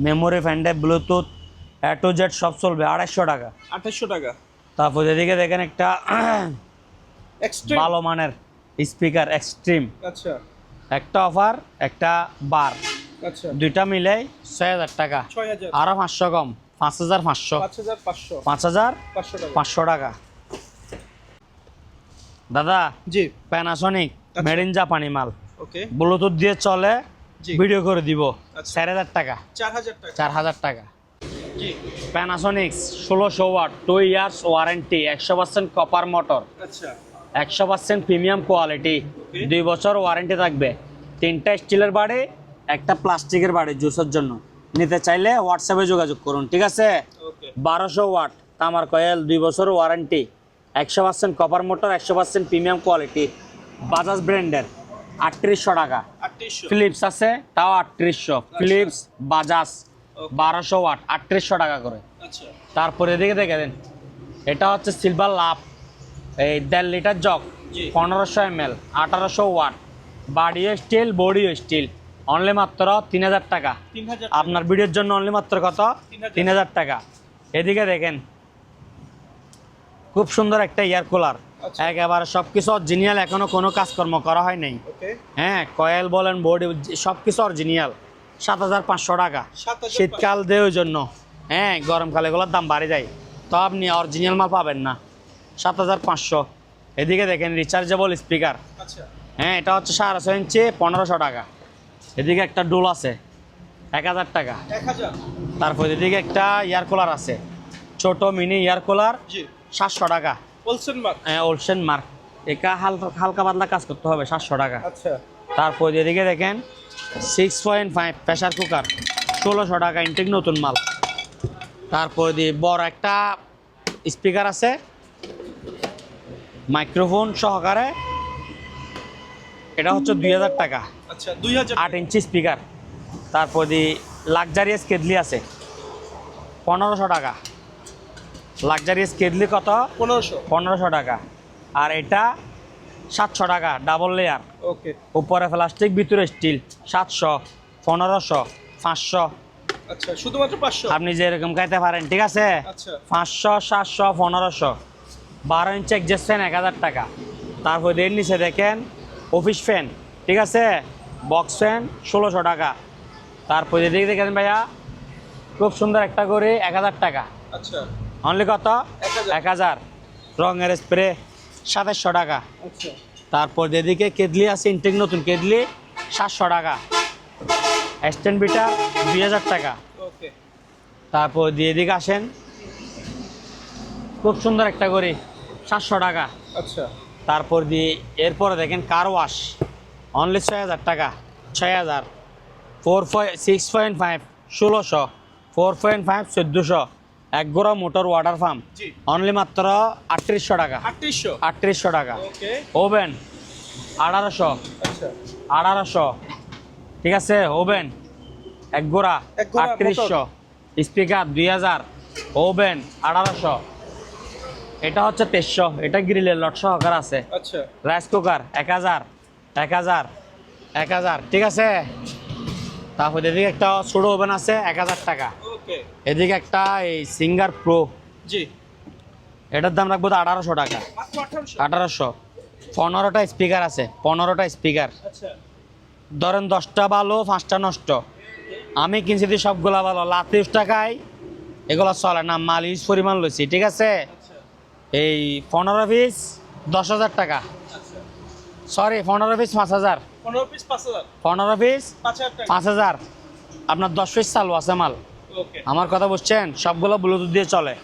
memory, fan drive, Bluetooth, A to Z সব চলবে 250 টাকা। 2800 টাকা। তারপর এদিকে দেখেন একটা এক্সট্রিম ভালো মানের স্পিকার এক্সট্রিম, আচ্ছা একটা অফার একটা বার, আচ্ছা দুইটা মিলে 6000 টাকা, 6000 আরো 500 কম, 5500, 5500 5500 500 টাকা। টাকা। দাদা জি প্যানাসোনিক আচ্ছা। মেড ইন জাপানি মাল, ওকে ব্লুটুথ দিয়ে চলে, জি ভিডিও করে দিব, আচ্ছা। 4000 টাকা, 4000 টাকা। 4000 টাকা। জি Panasonics 1600 watt, 2 years warranty, 100% copper motor, আচ্ছা 100% প্রিমিয়াম কোয়ালিটি, 2 বছর ওয়ারেন্টি থাকবে। 3টা স্টিলের বাড়ি, একটা প্লাস্টিকের বাড়ি জুসের জন্য। নিতে চাইলে হোয়াটসঅ্যাপে যোগাযোগ করুন, ঠিক আছে। ওকে 1200 ওয়াট তামার কয়েল, 2 বছর warranty, 100% copper motor, 100% premium quality, Bajaj ব্র্যান্ডের, 3800 টাকা। 3800 ফিলিপস আছে, তাও 3800, ফিলিপস বাজাজ, 1200 ওয়াট, 3800 টাকা করে। আচ্ছা তারপরে এদিকে দেখে দেন, এটা হচ্ছে সিলভার লাভ, এই 1.5 লিটার জগ, জি 1500 ml, 1800 ওয়াট, বাডিও স্টিল, বডিও স্টিল, অনলি মাত্র 3000 টাকা। 3000 আপনার ভিডিওর জন্য অনলি মাত্র কত? 3000 টাকা। এদিকে দেখেন খুব সুন্দর একটা এয়ার কুলার, আচ্ছা। একেবারে সবকিছু অরিজিনাল, এখনো কোনো কাজকর্ম করা হয় নাই। ওকে হ্যাঁ, কয়েল বলেন, বডি, সবকিছু অরিজিনাল। 7500 টাকা। 7500 শীতকাল দিয়ে ওই জন্য, হ্যাঁ গরমকালে এগুলোর দাম বাড়ে যায়, তো আপনি অরিজিনাল মাল পাবেন না। 7500। এদিকে দেখেন রিচার্জেবল স্পিকার, আচ্ছা হ্যাঁ এটা হচ্ছে 6.5 ইঞ্চি, 1500 টাকা। এদিকে একটা ডোল আছে 1000 টাকা। 1000 তারপর এদিকে একটা এয়ার কুলার আছে, ছোট মিনি এয়ার কুলার, জি 700 টাকা। ওলসেন মার্ক হ্যাঁ ওলসেন মার্ক, এটা হালকা পাতলা কাজ করতে হবে, 700 টাকা। আচ্ছা তারপর এদিকে দেখেন 6.5 প্রেসার কুকার, 1600 টাকা, ইনটেক নতুন মাল। তারপর দিয়ে বড় একটা স্পিকার আছে, মাইক্রোফোন সহকারে, এটা হচ্ছে 2000 টাকা, আচ্ছা 2000 8 ইঞ্চি স্পিকার। তারপর দিয়ে লাক্সারিয়াস কেদলি আছে 1500 টাকা। লাক্সারিয়াস কেদলি কত? 1500 টাকা। আর এটা 700 টাকা, ডাবল লেয়ার, ওকে উপরে প্লাস্টিক ভিতরে স্টিল, 700, 1500, 500, আচ্ছা শুধুমাত্র 500 আপনি যেরকম খাইতে পারেন, ঠিক আছে। আচ্ছা 500, 700, 1500। 12 ইঞ্চি এক্সজস্ট ফ্যান 1000 টাকা। তারপর এর নিচে দেখেন অফিস ফ্যান, ঠিক আছে, বক্স ফ্যান 1600 টাকা। তারপর এদিকে দেখেন ভাইয়া খুব সুন্দর একটা করে 1000 টাকা, আচ্ছা অনলি কত? 1000। রঙের স্প্রে 2700 টাকা। আচ্ছা তারপর যেদিকে কেদলি আছে, ইনটেক নতুন কেদলি 700 টাকা। স্ট্যান্ড বিটার 2000 টাকা। ওকে তারপর দিয়ে এদিকে আসেন, খুব সুন্দর একটা করে 700 টাকা। আচ্ছা তারপর দিয়ে এরপরে দেখেন কার ওয়াশ, অনলি 6000 টাকা, 6000। 6.5 1600, 4.5 1400। এক গোড়া মোটর ওয়াটার পাম্প, জি অনলি মাত্র 3800 টাকা, 3800 3800 টাকা। ওকে ওভেন 1800, আচ্ছা 1800, ঠিক আছে। ওভেন এক গোড়া এক গোড়া 3800, স্পিকার 2000, ওভেন 1800। এটা হচ্ছে 2300, এটা গ্রিলের লট সহকার আছে। আচ্ছা রাইস কুকার 1000, 1000, 1000, ঠিক আছে। তারপর এদিকে একটা ছোট ওভেন আছে 1000 টাকা। ওকে এদিকে একটা এই সিঙ্গার প্রো, জি এটার দাম রাখবো 1800 টাকা, মাত্র 1800 1800। 15টা স্পিকার আছে, 15টা স্পিকার। আচ্ছা ধরেন 10টা ভালো, 5টা নষ্ট। আমি কিনছি দিয়ে সবগুলা ভালো, 30 টাকায় এগুলো চলে না, মাল ইউজ পরিমাণ লইছি, ঠিক আছে। আচ্ছা এই 15 পিস 10,000 টাকা, আচ্ছা সরি 15 পিস 5000, 15 পিস 5000, 15 পিস 5000 টাকা। 5000, আপনার 10 পিস চালু আছে মাল। ওকে, আমার কথা বুঝছেন, সবগুলো ব্লুটুথ দিয়ে চলে।